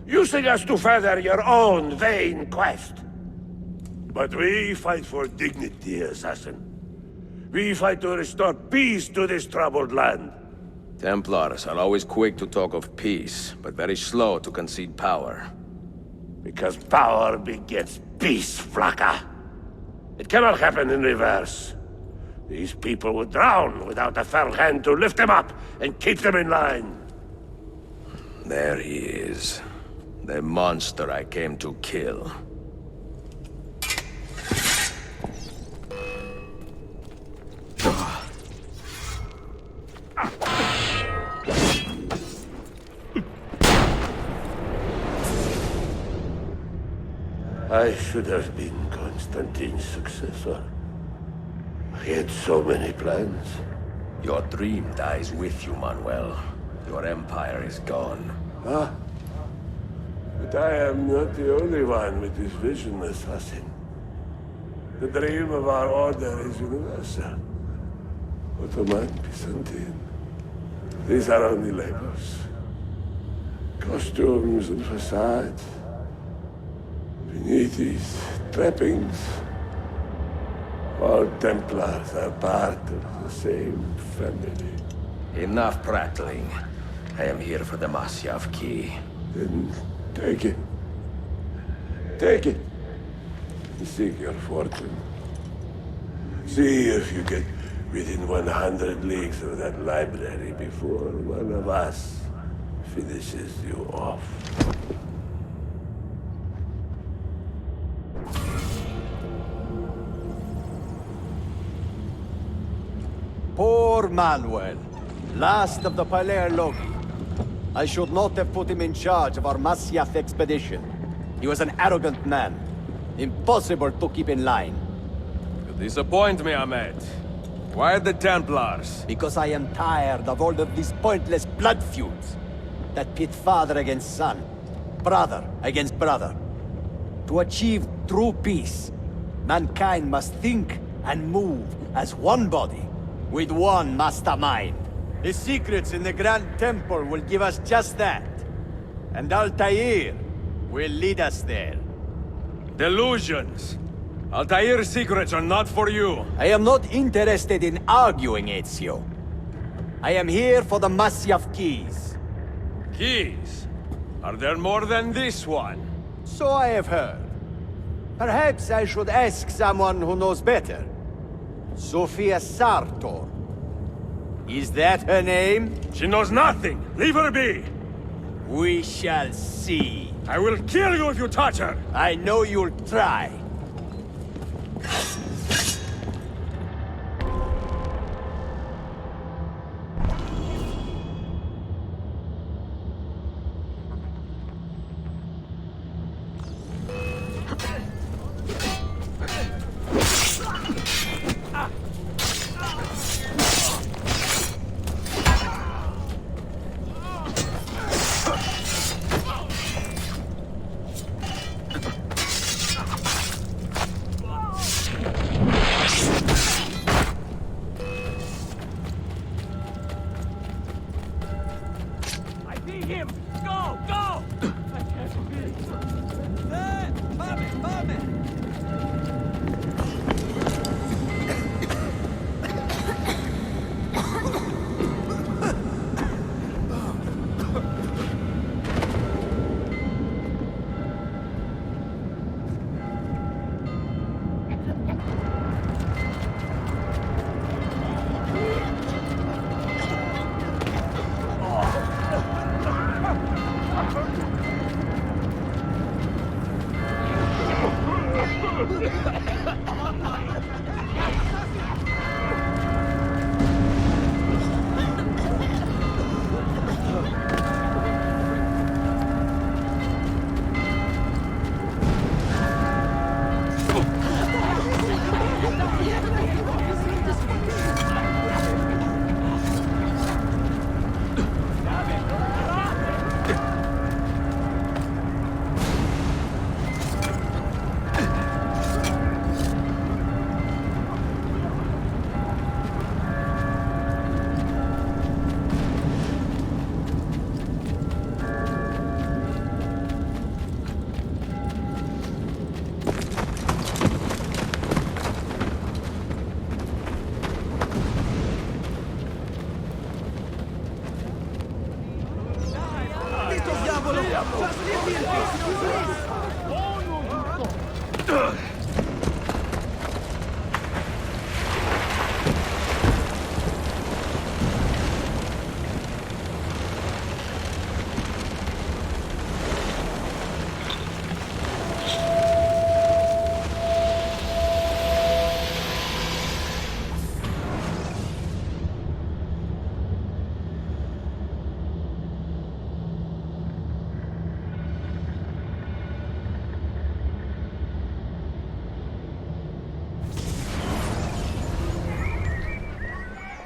using us to further your own vain quest. But we fight for dignity, Assassin. We fight to restore peace to this troubled land. Templars are always quick to talk of peace, but very slow to concede power. Because power begets peace, Flaka. It cannot happen in reverse. These people would drown without a fell hand to lift them up and keep them in line. There he is. The monster I came to kill. I should have been Constantine's successor. He had so many plans. Your dream dies with you, Manuel. Your empire is gone. Ah. But I am not the only one with this vision, Assassin. The dream of our order is universal. Ottoman, Byzantine. These are only labels. Costumes and facades. Beneath these trappings, all Templars are part of the same family. Enough prattling. I am here for the Masyaf key. Then take it. Take it. And seek your fortune. See if you get within 100 leagues of that library before one of us finishes you off. Poor Manuel. Last of the Palerologi. I should not have put him in charge of our Masyaf expedition. He was an arrogant man. Impossible to keep in line. You disappoint me, Ahmed. Why the Templars? Because I am tired of all of these pointless blood feuds that pit father against son, brother against brother. To achieve true peace, mankind must think and move as one body, with one mastermind. The secrets in the Grand Temple will give us just that. And Altaïr will lead us there. Delusions! Altair's secrets are not for you. I am not interested in arguing, Ezio. I am here for the Masyaf keys. Keys? Are there more than this one? So I have heard. Perhaps I should ask someone who knows better. Sophia Sartor. Is that her name? She knows nothing! Leave her be! We shall see. I will kill you if you touch her! I know you'll try.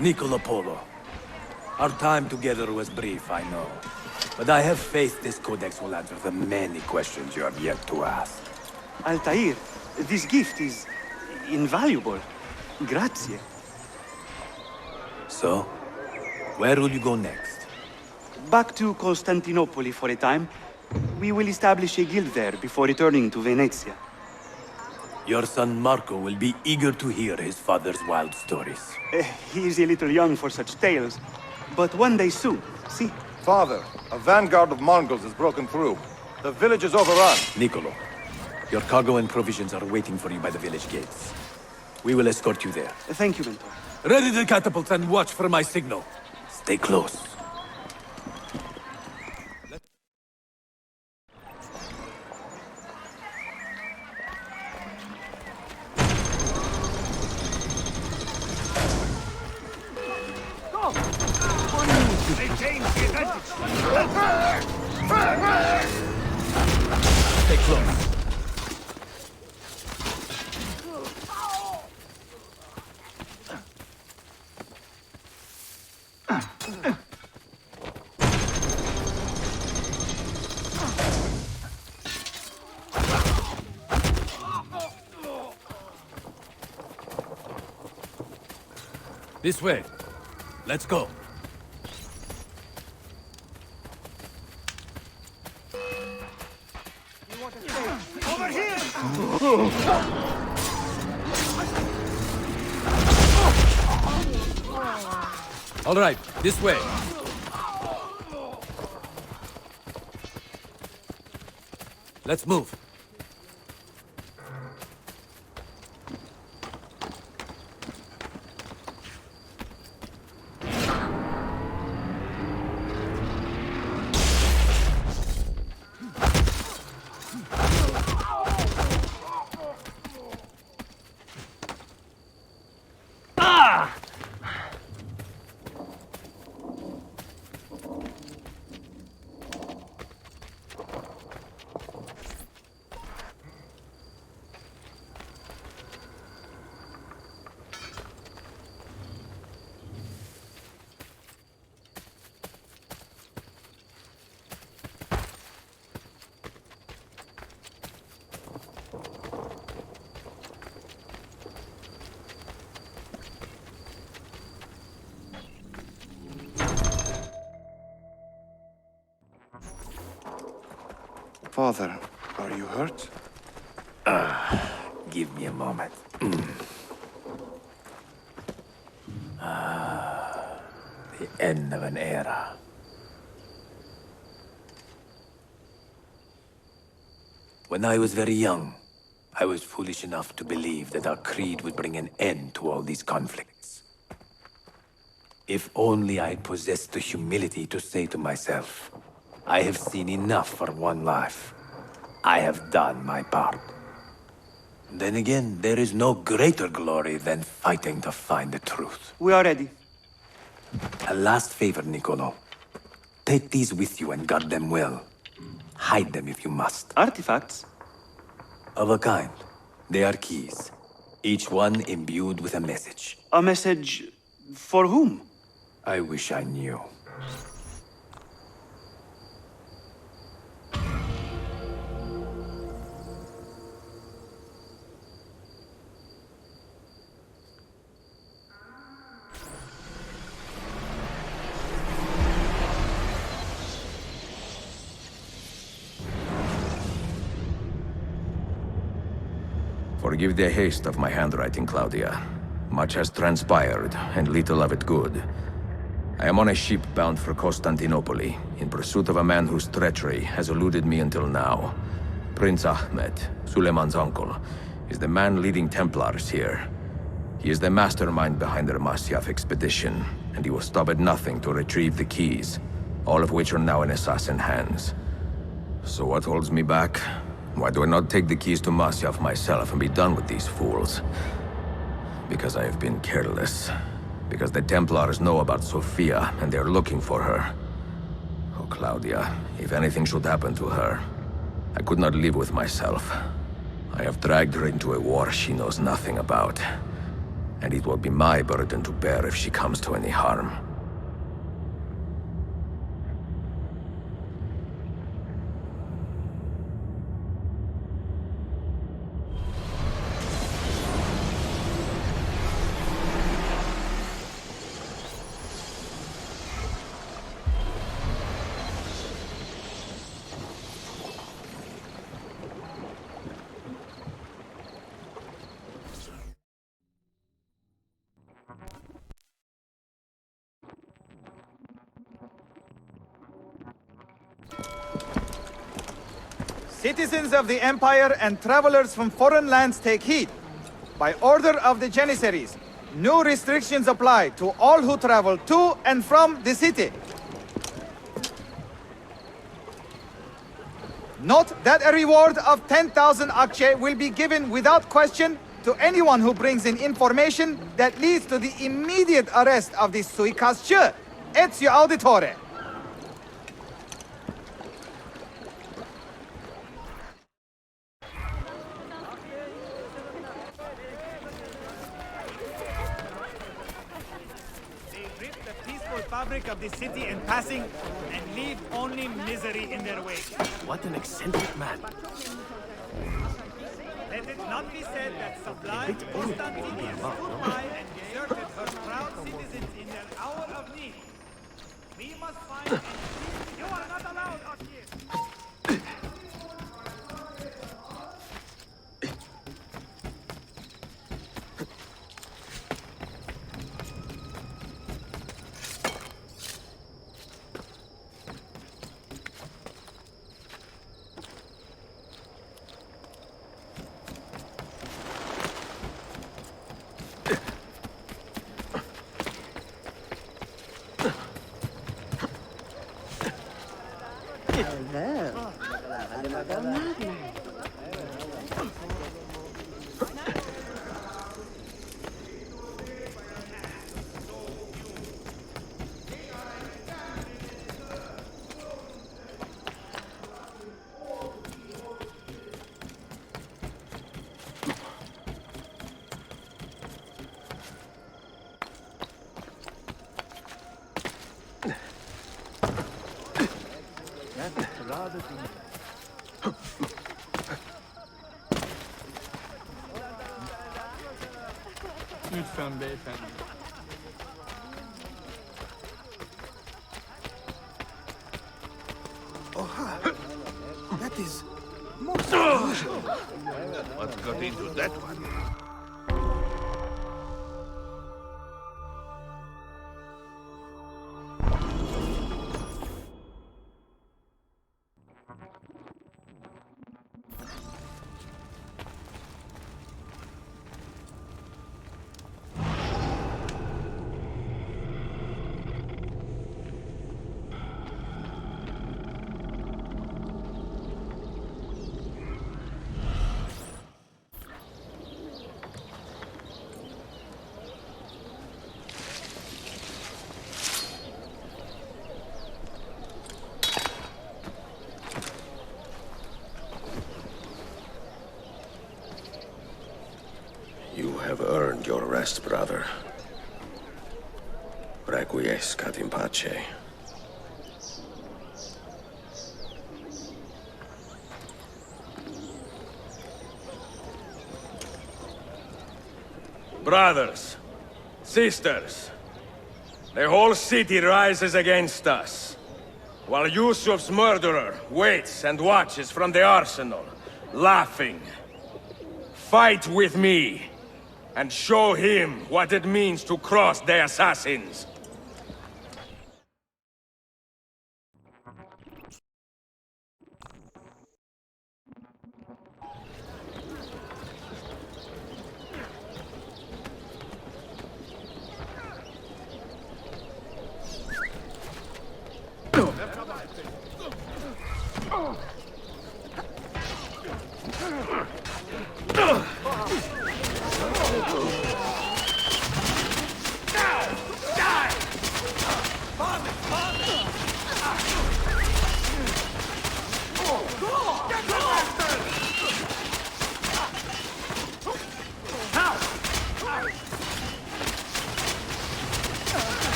Niccolo Polo. Our time together was brief, I know. But I have faith this codex will answer the many questions you have yet to ask. Altair, this gift is invaluable. Grazie. So, where will you go next? Back to Constantinople for a time. We will establish a guild there before returning to Venezia. Your son Marco will be eager to hear his father's wild stories. He is a little young for such tales, but one day soon, see? Father, a vanguard of Mongols has broken through. The village is overrun. Niccolo, your cargo and provisions are waiting for you by the village gates. We will escort you there. Thank you, Mentor. Ready the catapults and watch for my signal. Stay close. This way. Let's go. Over here! All right, this way. Let's move. Father, are you hurt? Give me a moment. The end of an era. When I was very young, I was foolish enough to believe that our creed would bring an end to all these conflicts. If only I possessed the humility to say to myself, I have seen enough for one life. I have done my part. Then again, there is no greater glory than fighting to find the truth. We are ready. A last favor, Niccolo. Take these with you and guard them well. Hide them if you must. Artifacts? Of a kind. They are keys. Each one imbued with a message. A message for whom? I wish I knew. Forgive the haste of my handwriting, Claudia. Much has transpired, and little of it good. I am on a ship bound for Constantinople, in pursuit of a man whose treachery has eluded me until now. Prince Ahmed, Suleiman's uncle, is the man leading Templars here. He is the mastermind behind their Masyaf expedition, and he will stop at nothing to retrieve the keys, all of which are now in assassin hands. So what holds me back? Why do I not take the keys to Masyaf myself and be done with these fools? Because I have been careless. Because the Templars know about Sophia, and they're looking for her. Oh, Claudia, if anything should happen to her, I could not live with myself. I have dragged her into a war she knows nothing about. And it will be my burden to bear if she comes to any harm. Citizens of the Empire and travelers from foreign lands take heed. By order of the Janissaries, new restrictions apply to all who travel to and from the city. Note that a reward of 10,000 akçe will be given without question to anyone who brings in information that leads to the immediate arrest of the suikastçı, Ezio Auditore. Fabric of the city in passing, and leave only misery in their wake. What an eccentric man. Let it not be said that sublime Constantinople stood by and deserted her proud citizens in their hour of need. We must find and you are not allowed out here. Lütfen beyefendi. Oha! That is most unusual. What got into that one? You have earned your rest, brother. Requiescat in pace. Brothers, sisters, the whole city rises against us, while Yusuf's murderer waits and watches from the arsenal, laughing. Fight with me, and show him what it means to cross the assassins.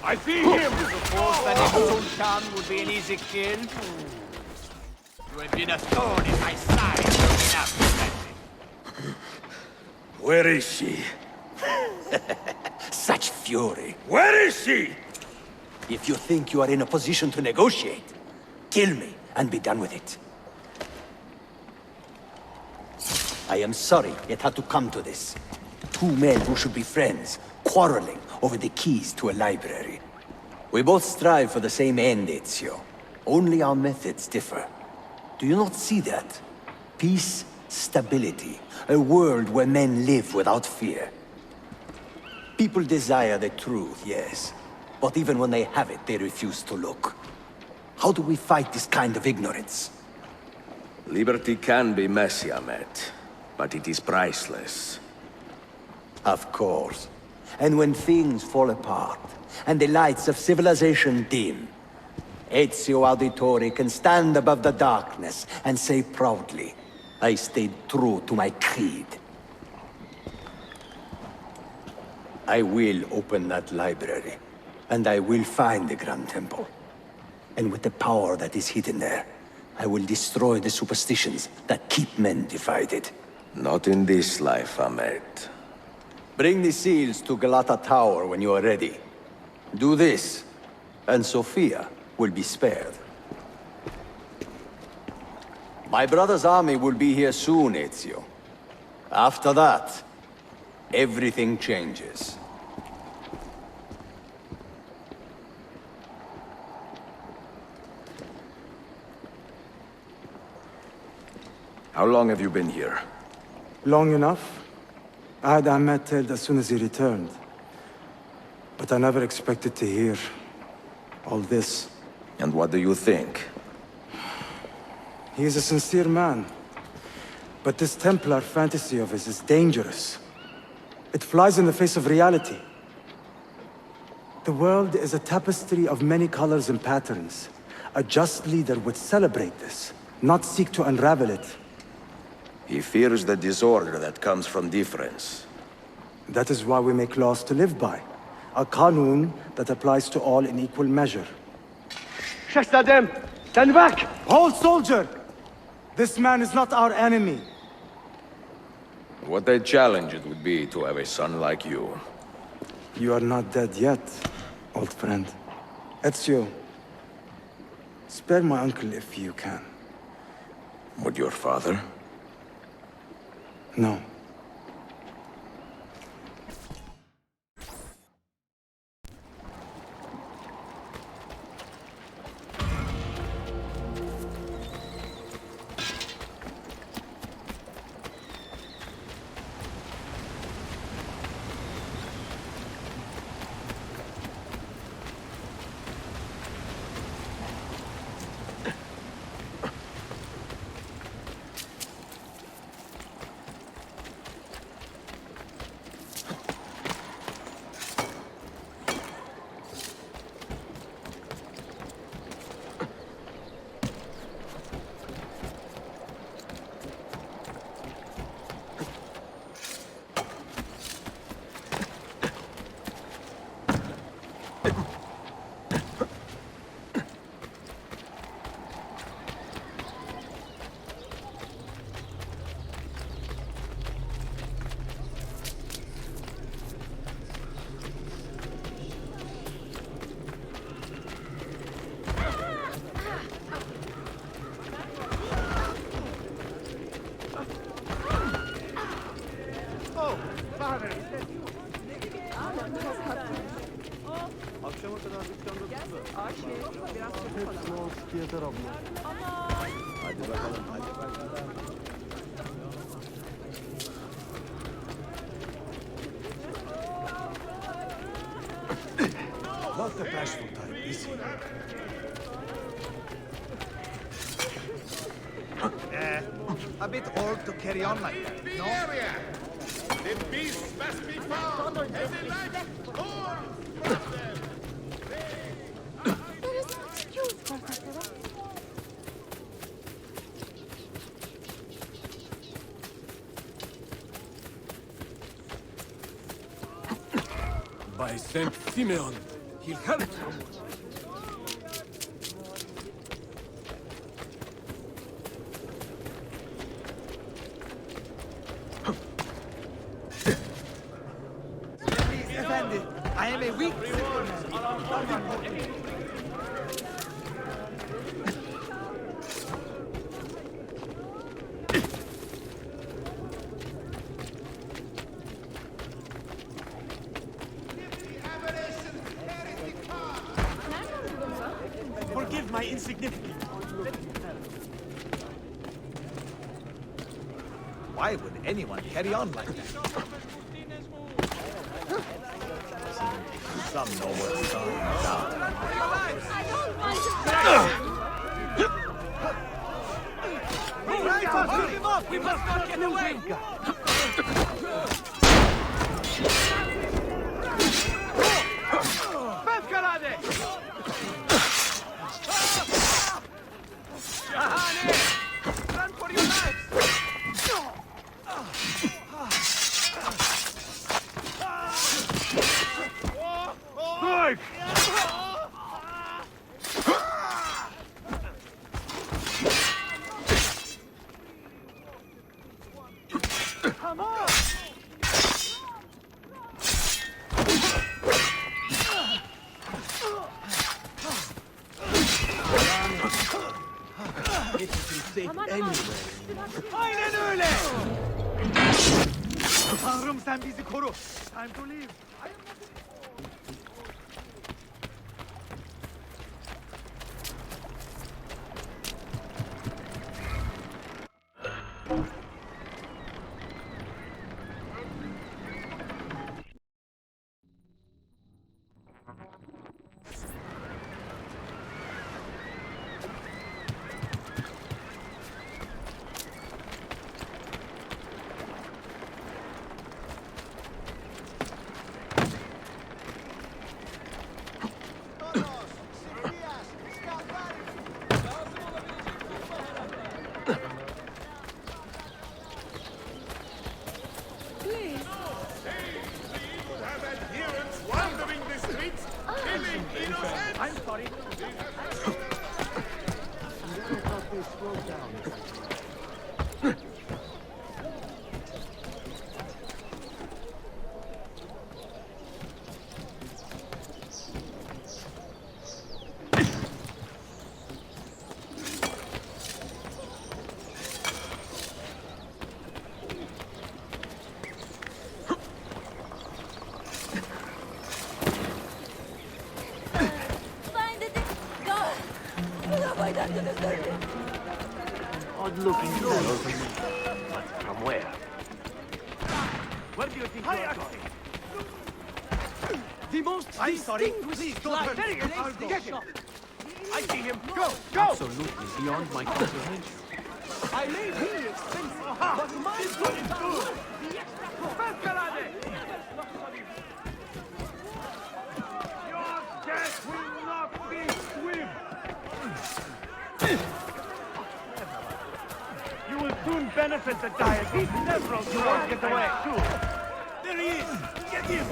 I see him! Suppose that if Sultan would be an easy kill? You have been a thorn in my side long enough. Where is she? Such fury. Where is she? If you think you are in a position to negotiate, kill me and be done with it. I am sorry it had to come to this. Two men who should be friends, quarreling over the keys to a library. We both strive for the same end, Ezio. Only our methods differ. Do you not see that? Peace, stability, a world where men live without fear. People desire the truth, yes. But even when they have it, they refuse to look. How do we fight this kind of ignorance? Liberty can be messy, Ahmet, but it is priceless. Of course. And when things fall apart, and the lights of civilization dim, Ezio Auditore can stand above the darkness and say proudly, I stayed true to my creed. I will open that library, and I will find the Grand Temple. And with the power that is hidden there, I will destroy the superstitions that keep men divided. Not in this life, Ahmet. Bring the seals to Galata Tower when you are ready. Do this, and Sophia will be spared. My brother's army will be here soon, Ezio. After that, everything changes. How long have you been here? Long enough. I had Ahmed killed as soon as he returned. But I never expected to hear all this. And what do you think? He is a sincere man. But this Templar fantasy of his is dangerous. It flies in the face of reality. The world is a tapestry of many colors and patterns. A just leader would celebrate this, not seek to unravel it. He fears the disorder that comes from difference. That is why we make laws to live by. A qanun that applies to all in equal measure. Shahzadem, stand back! Hold, soldier! This man is not our enemy. What a challenge it would be to have a son like you. You are not dead yet, old friend. Ezio, spare my uncle if you can. Would your father? No. Akşama kadar dükkanda tuttu. Hepsini o sıkı yeter abla. Hadi bakalım, hadi bakalım. Not the bashful type, is he? A bit old to carry on like that, no? The beasts must be found, and the light torn from them. There is no excuse for that. By Saint Simeon, he'll help someone. I am a weak Forgive my insignificance. Why would anyone carry on like that? Some know what's going on. I don't want to. Pick him up! We must not get away! Fevkalade! Shahane! Run for your lives! Strike! Sen bizi koru. Time to leave. Odd-looking fellow. But from where? Where do you think you are going? The most Please don't hurt me. Get him. I see him. Go! Absolutely beyond my comprehension. I may be expensive, but my good is good. The extra Your death will not be swift. You will soon benefit the diet. These several won't get away. There he is. Get him.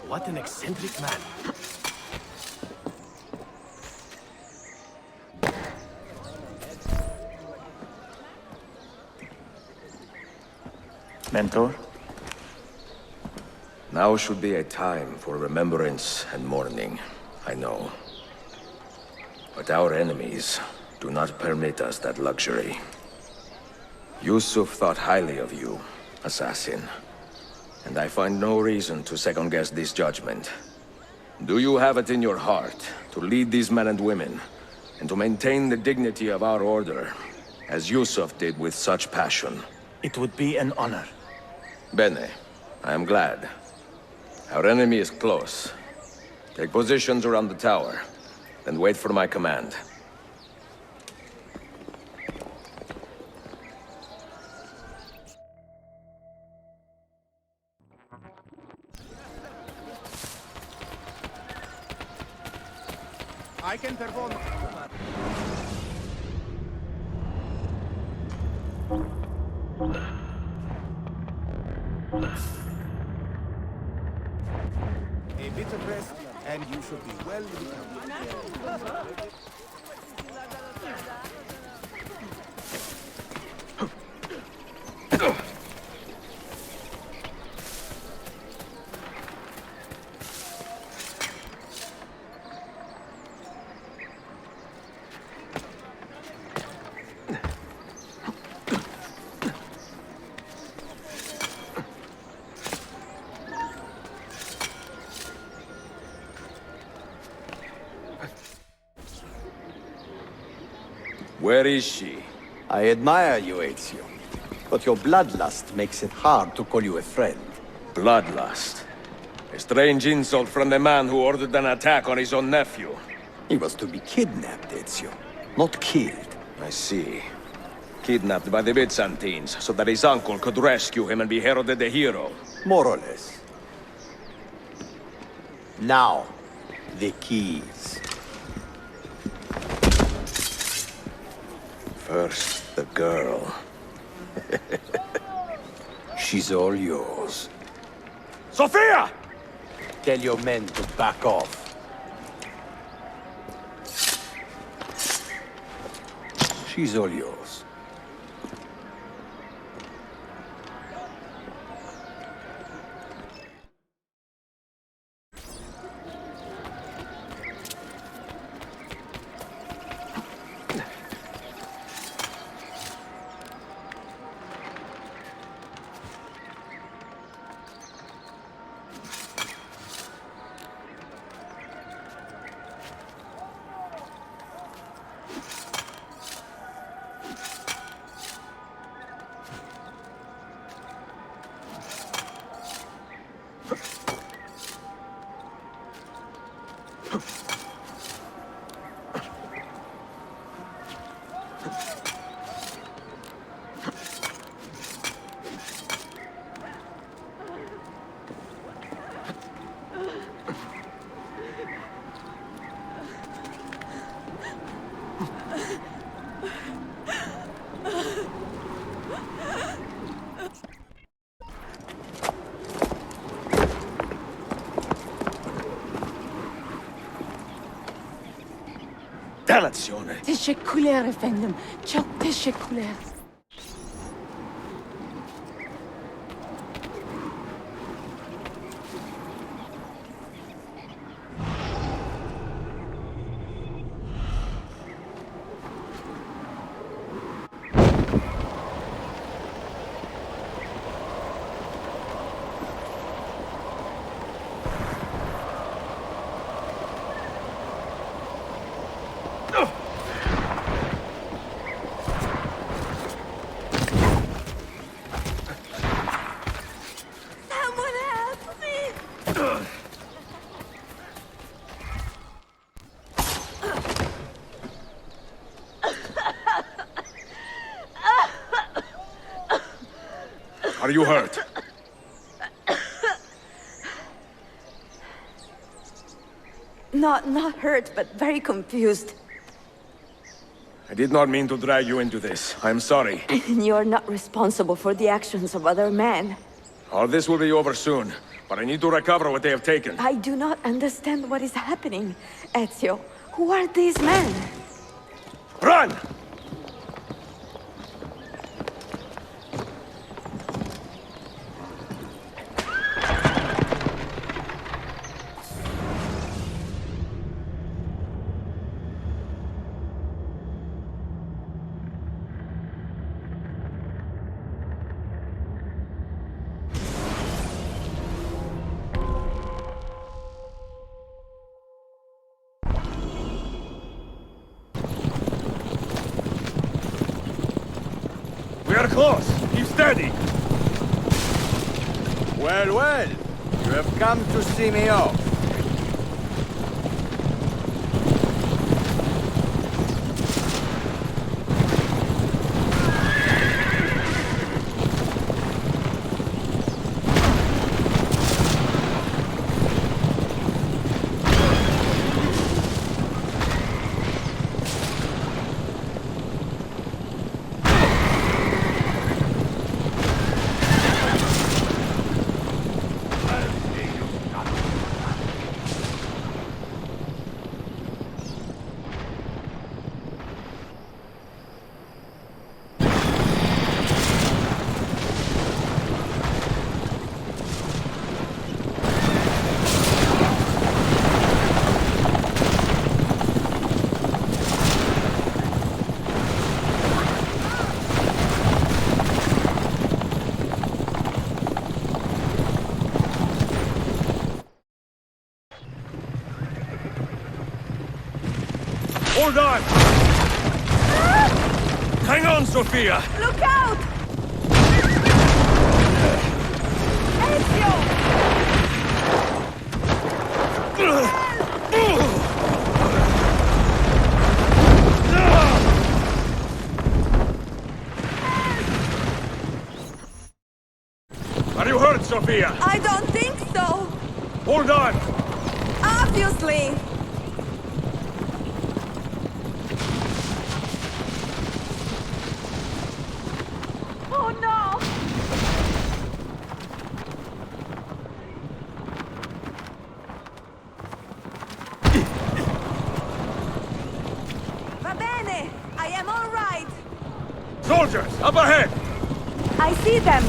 What an eccentric man. Mentor? Now should be a time for remembrance and mourning, I know. But our enemies do not permit us that luxury. Yusuf thought highly of you, assassin. And I find no reason to second-guess this judgment. Do you have it in your heart to lead these men and women, and to maintain the dignity of our order, as Yusuf did with such passion? It would be an honor. Bene. I am glad. Our enemy is close. Take positions around the tower, then wait for my command. I can perform. A bit of rest, and you should be well recovered. Where is she? I admire you, Ezio. But your bloodlust makes it hard to call you a friend. Bloodlust. A strange insult from the man who ordered an attack on his own nephew. He was to be kidnapped, Ezio, not killed. I see. Kidnapped by the Byzantines, so that his uncle could rescue him and be heralded a hero. More or less. Now, the keys. First, the girl. She's all yours. Sophia! Tell your men to back off. She's all yours. Dannazione! تشكلر efendim. Çok teşekkürler. Are you hurt? Not hurt, but very confused. I did not mean to drag you into this. I'm sorry. You're not responsible for the actions of other men. All this will be over soon, but I need to recover what they have taken. I do not understand what is happening, Ezio. Who are these men? Run! We are close. Keep steady. Well, well. You have come to see me off. Hold on! Hang on, Sophia! Look out! Ezio! Are you hurt, Sophia? I don't think so. Hold on! Obviously. Oh no! Va bene! I am all right! Soldiers, up ahead! I see them!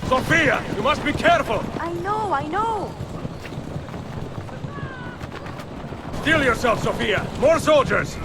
Sophia, you must be careful! I know! Steel yourself, Sophia! More soldiers!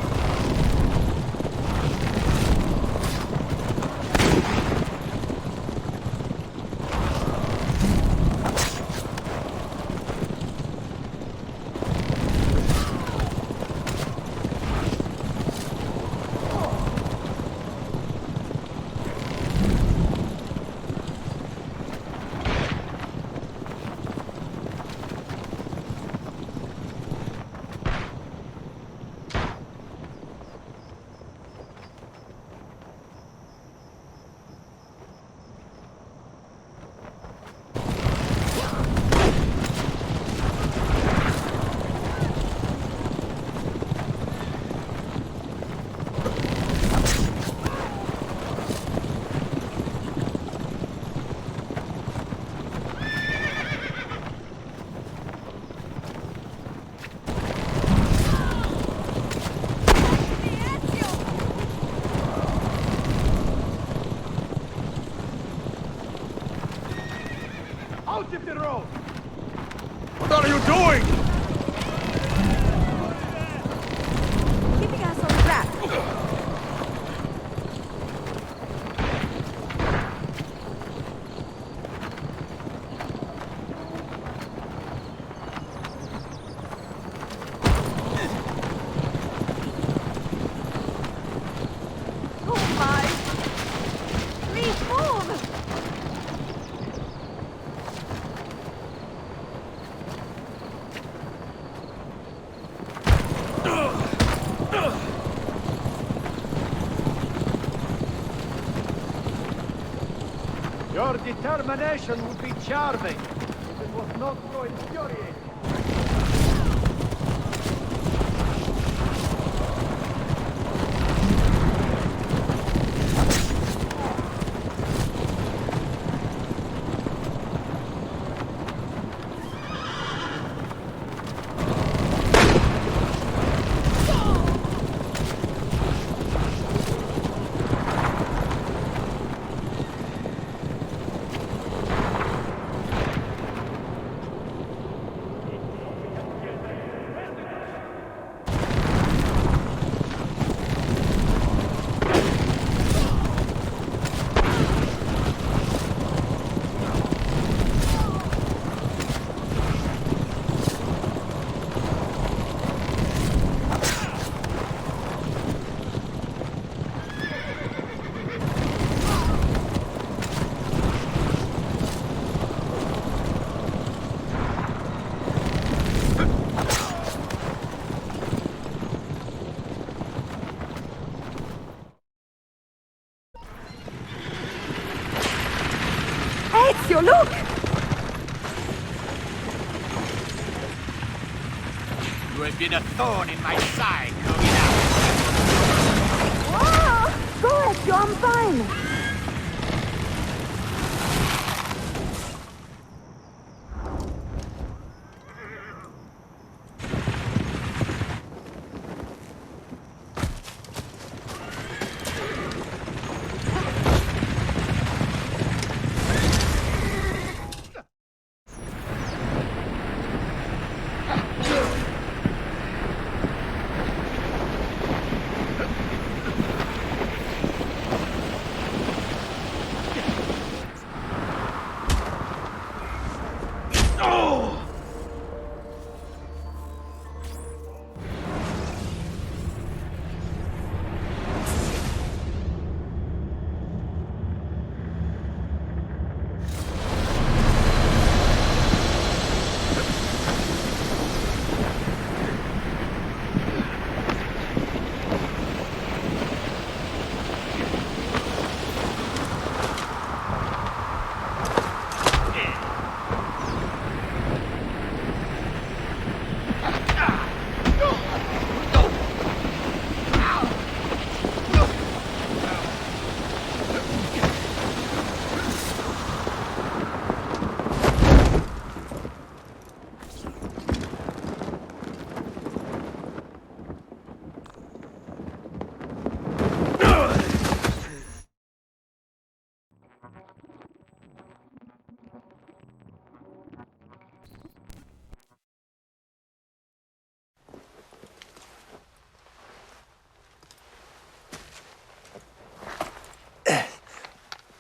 Out of the road! What are you doing? Keeping us on track. Oh my! Please move! Your determination would be charming if it was not so infuriating. Ezio, look! You have been a thorn in my side, growing up. Ah! Go, Ezio, I'm fine!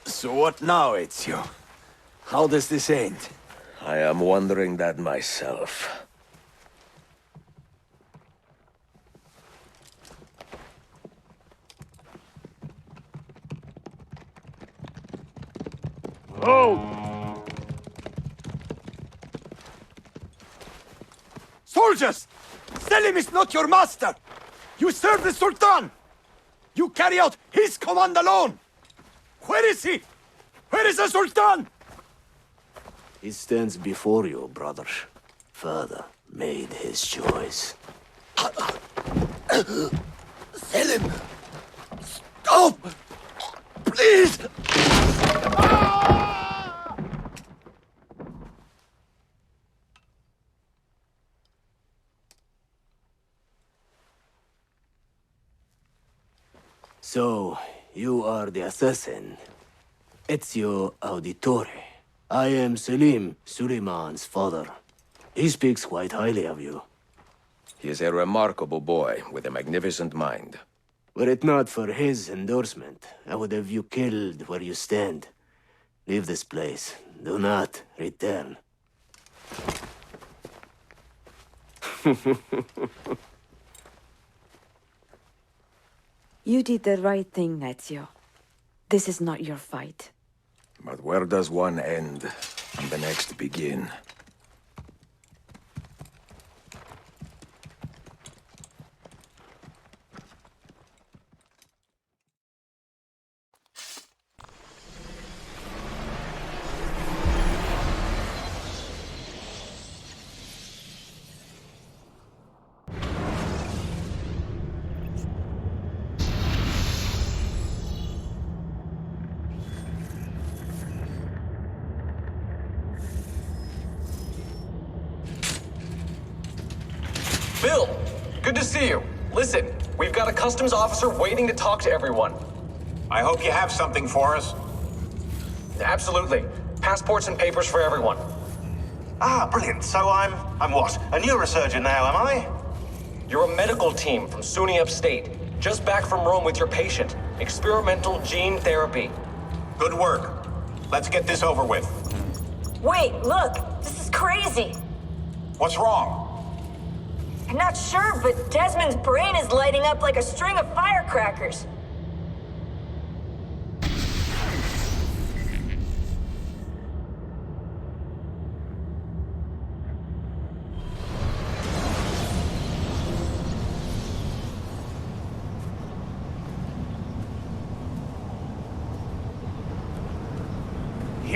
So what now, Ezio? How does this end? I am wondering that myself. Oh! Soldiers! Selim is not your master! You serve the Sultan! You carry out his command alone! Where is he? Where is the Sultan? He stands before you, brother. Father made his choice. Selim! Stop! Please! So, you are the assassin. Ezio Auditore. I am Selim, Suleiman's father. He speaks quite highly of you. He is a remarkable boy with a magnificent mind. Were it not for his endorsement, I would have you killed where you stand. Leave this place. Do not return. You did the right thing, Ezio. This is not your fight. But where does one end and the next begin? Bill, good to see you. Listen, we've got a customs officer waiting to talk to everyone. I hope you have something for us. Absolutely. Passports and papers for everyone. Ah, brilliant. So I'm what? A neurosurgeon now, am I? You're a medical team from SUNY Upstate. Just back from Rome with your patient. Experimental gene therapy. Good work. Let's get this over with. Wait, look! This is crazy! What's wrong? I'm not sure, but Desmond's brain is lighting up like a string of firecrackers.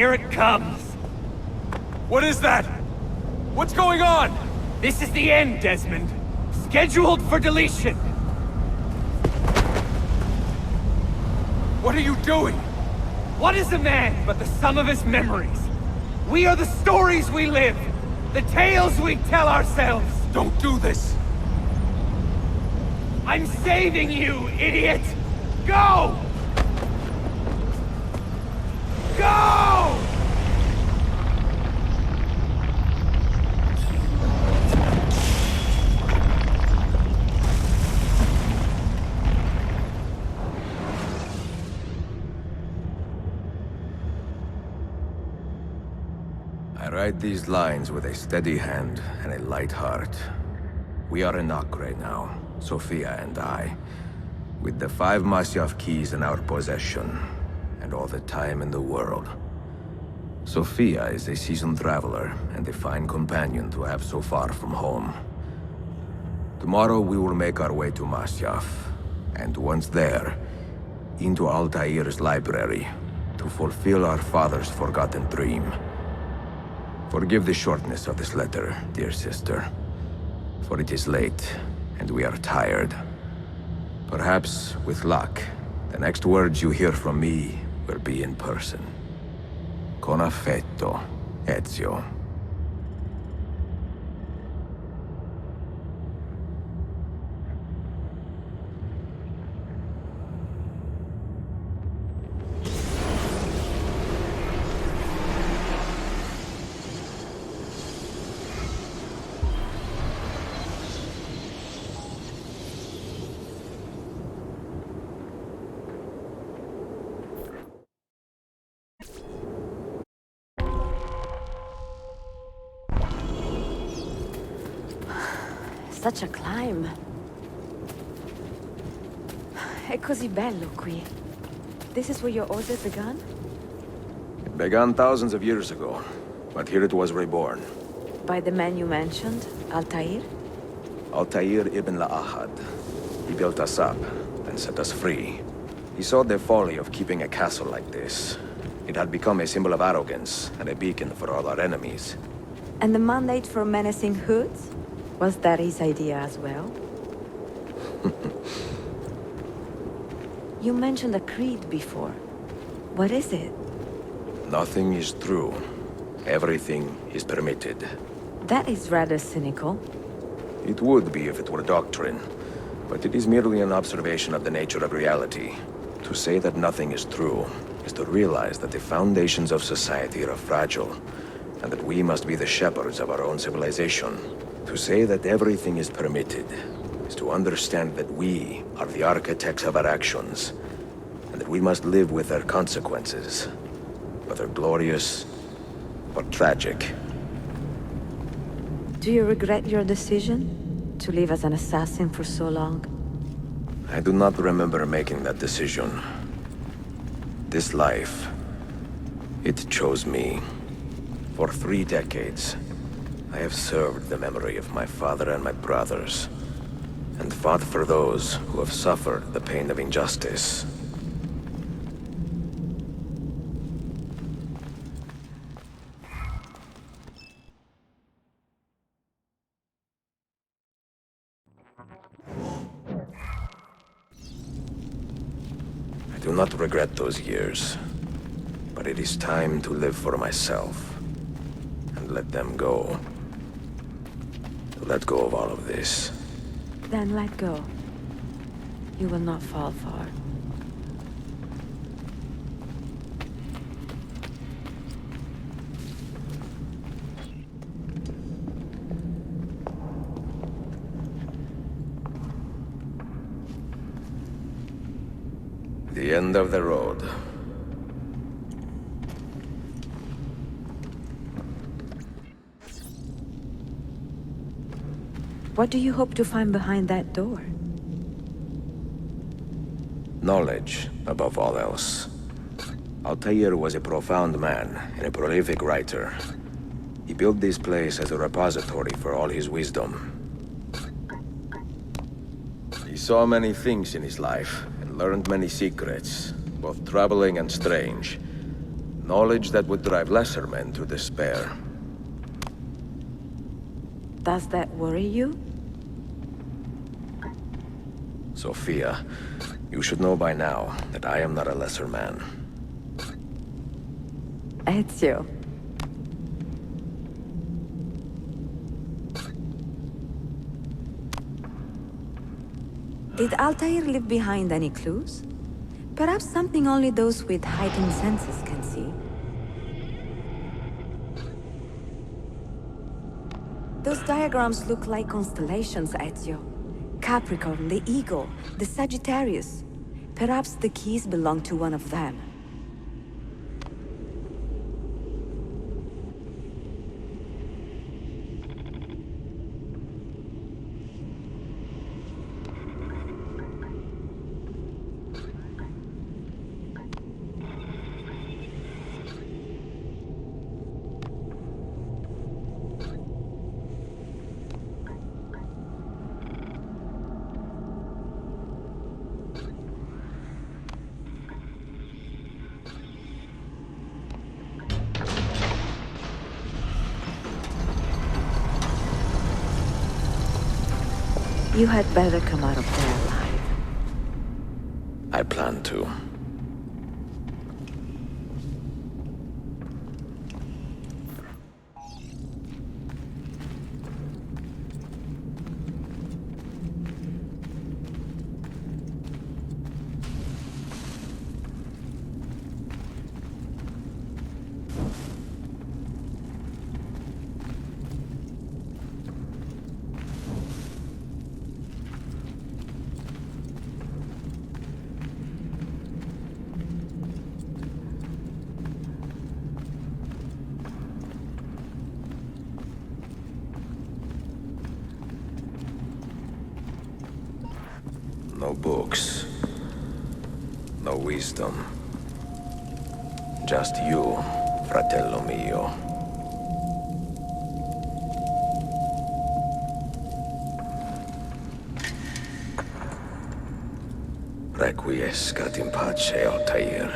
Here it comes! What is that? What's going on? This is the end, Desmond. Scheduled for deletion. What are you doing? What is a man but the sum of his memories? We are the stories we live, the tales we tell ourselves. Don't do this. I'm saving you, idiot! Go! Go! I write these lines with a steady hand and a light heart. We are in Acre now, Sophia and I, with the 5 Masyaf keys in our possession, and all the time in the world. Sophia is a seasoned traveler, and a fine companion to have so far from home. Tomorrow we will make our way to Masyaf, and once there, into Altaïr's library, to fulfill our father's forgotten dream. Forgive the shortness of this letter, dear sister, for it is late, and we are tired. Perhaps, with luck, the next words you hear from me will be in person. Con affetto, Ezio. Such a climb. È così bello qui. This is where your order began? It began thousands of years ago, but here it was reborn. By the man you mentioned, Altaïr? Altaïr Ibn-La'Ahad. He built us up, and set us free. He saw the folly of keeping a castle like this. It had become a symbol of arrogance, and a beacon for all our enemies. And the mandate for menacing hoods? Was that his idea as well? You mentioned a creed before. What is it? Nothing is true. Everything is permitted. That is rather cynical. It would be if it were doctrine, but it is merely an observation of the nature of reality. To say that nothing is true is to realize that the foundations of society are fragile, and that we must be the shepherds of our own civilization. To say that everything is permitted is to understand that we are the architects of our actions, and that we must live with their consequences, whether glorious or tragic. Do you regret your decision to live as an assassin for so long? I do not remember making that decision. This life, it chose me. For 3 decades, I have served the memory of my father and my brothers, and fought for those who have suffered the pain of injustice. I do not regret those years, but it is time to live for myself, and let them go. Let go of all of this. Then let go. You will not fall far. The end of the road. What do you hope to find behind that door? Knowledge, above all else. Altaïr was a profound man and a prolific writer. He built this place as a repository for all his wisdom. He saw many things in his life, and learned many secrets, both troubling and strange. Knowledge that would drive lesser men to despair. Does that worry you? Sophia, you should know by now that I am not a lesser man. Ezio. Did Altaïr leave behind any clues? Perhaps something only those with heightened senses can see. Those diagrams look like constellations, Ezio. Capricorn, the Eagle, the Sagittarius. Perhaps the keys belong to one of them. You had better come out of there alive. I plan to. No books. No wisdom. Just you, fratello mio. Requiescat in pace, Altaïr.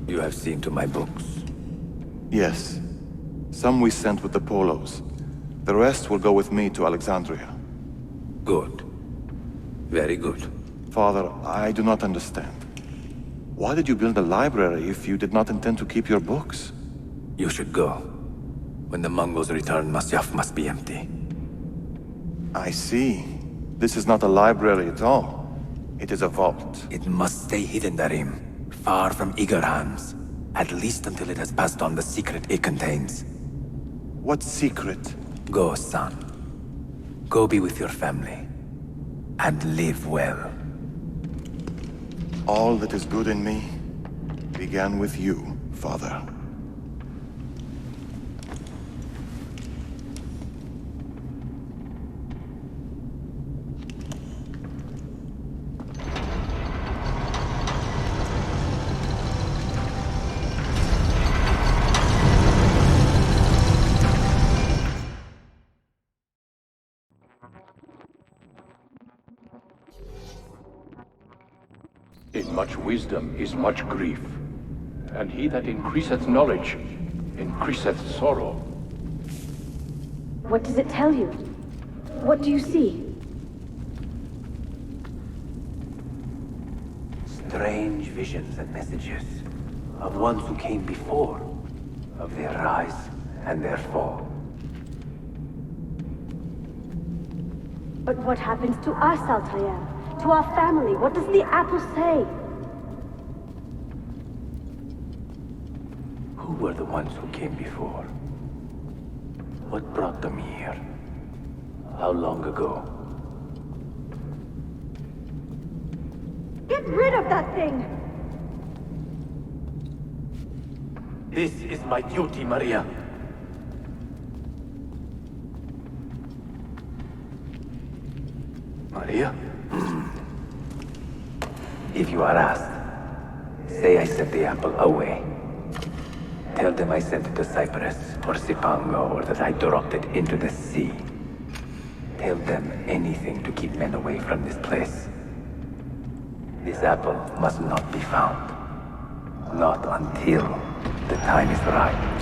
You have seen to my books. Yes. Some we sent with the Polos. The rest will go with me to Alexandria. Good. Very good. Father, I do not understand. Why did you build a library if you did not intend to keep your books? You should go. When the Mongols return, Masyaf must be empty. I see. This is not a library at all. It is a vault. It must stay hidden, Darim. Far from eager hands. At least until it has passed on the secret it contains. What secret? Go, son. Go be with your family. And live well. All that is good in me began with you, Father. In much wisdom is much grief, and he that increaseth knowledge increaseth sorrow. What does it tell you? What do you see? Strange visions and messages of ones who came before, of their rise and their fall. But what happens to us, Altaïr? To our family? What does the apple say? Who were the ones who came before? What brought them here? How long ago? Get rid of that thing! This is my duty, Maria. Maria? If you are asked, say I sent the apple away. Tell them I sent it to Cyprus or Cipango, or that I dropped it into the sea. Tell them anything to keep men away from this place. This apple must not be found. Not until the time is right.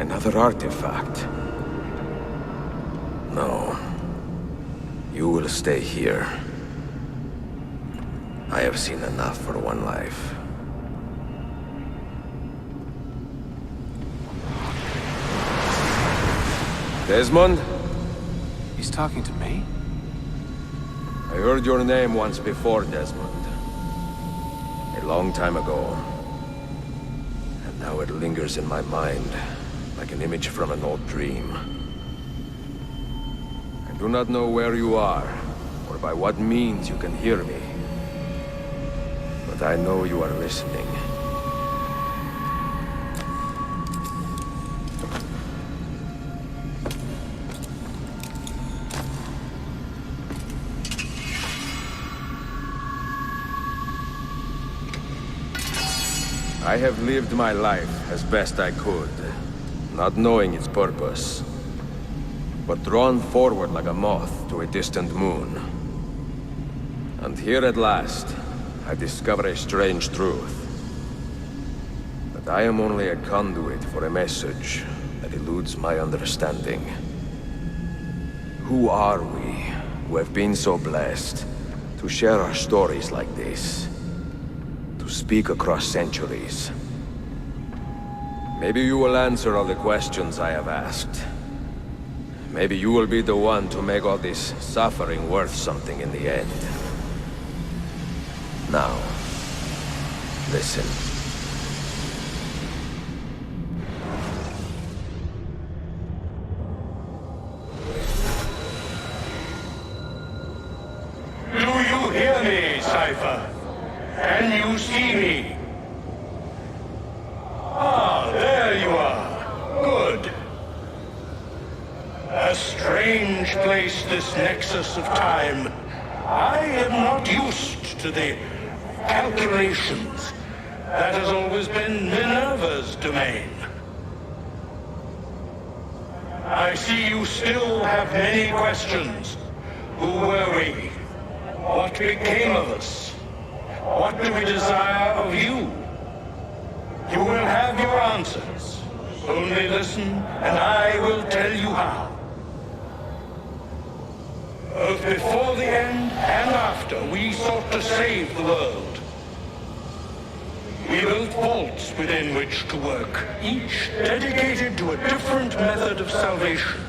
Another artifact. No. You will stay here. I have seen enough for one life. Desmond? He's talking to me? I heard your name once before, Desmond. A long time ago. And now it lingers in my mind, like an image from an old dream. I do not know where you are, or by what means you can hear me. But I know you are listening. I have lived my life as best I could, not knowing its purpose, but drawn forward like a moth to a distant moon. And here at last, I discover a strange truth. That I am only a conduit for a message that eludes my understanding. Who are we, who have been so blessed to share our stories like this? To speak across centuries? Maybe you will answer all the questions I have asked. Maybe you will be the one to make all this suffering worth something in the end. Now, listen. Do you hear me, Cypher? Can you see me? Ah, there you are. Good. A strange place, this nexus of time. I am not used to the calculations. That has always been Minerva's domain. I see you still have many questions. Who were we? What became of us? What do we desire of you? You will have your answers. Only listen, and I will tell you how. Both before the end and after, we sought to save the world. We built vaults within which to work, each dedicated to a different method of salvation.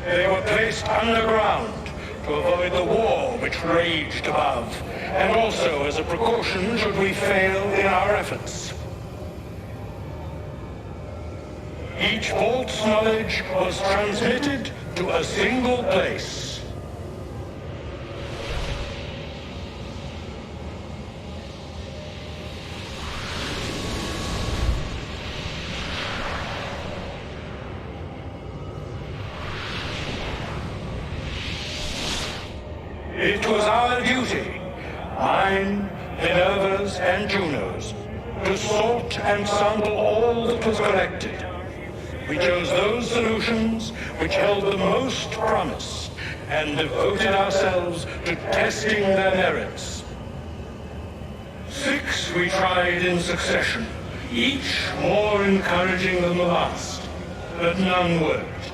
They were placed underground to avoid the war which raged above, and also as a precaution should we fail in our efforts. Each vault's knowledge was transmitted to a single place. It was our duty, mine, Minerva's, and Juno's, to sort and sample all that was collected. We chose those solutions which held the most promise and devoted ourselves to testing their merits. 6 we tried in succession, each more encouraging than the last, but none worked.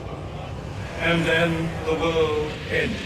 And then the world ended.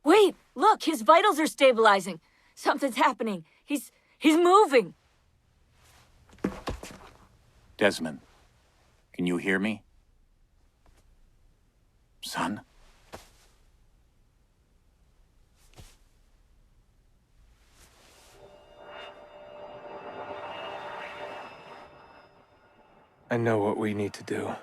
Wait, look, his vitals are stabilizing. Something's happening. He's moving. Desmond, can you hear me? Son? I know what we need to do.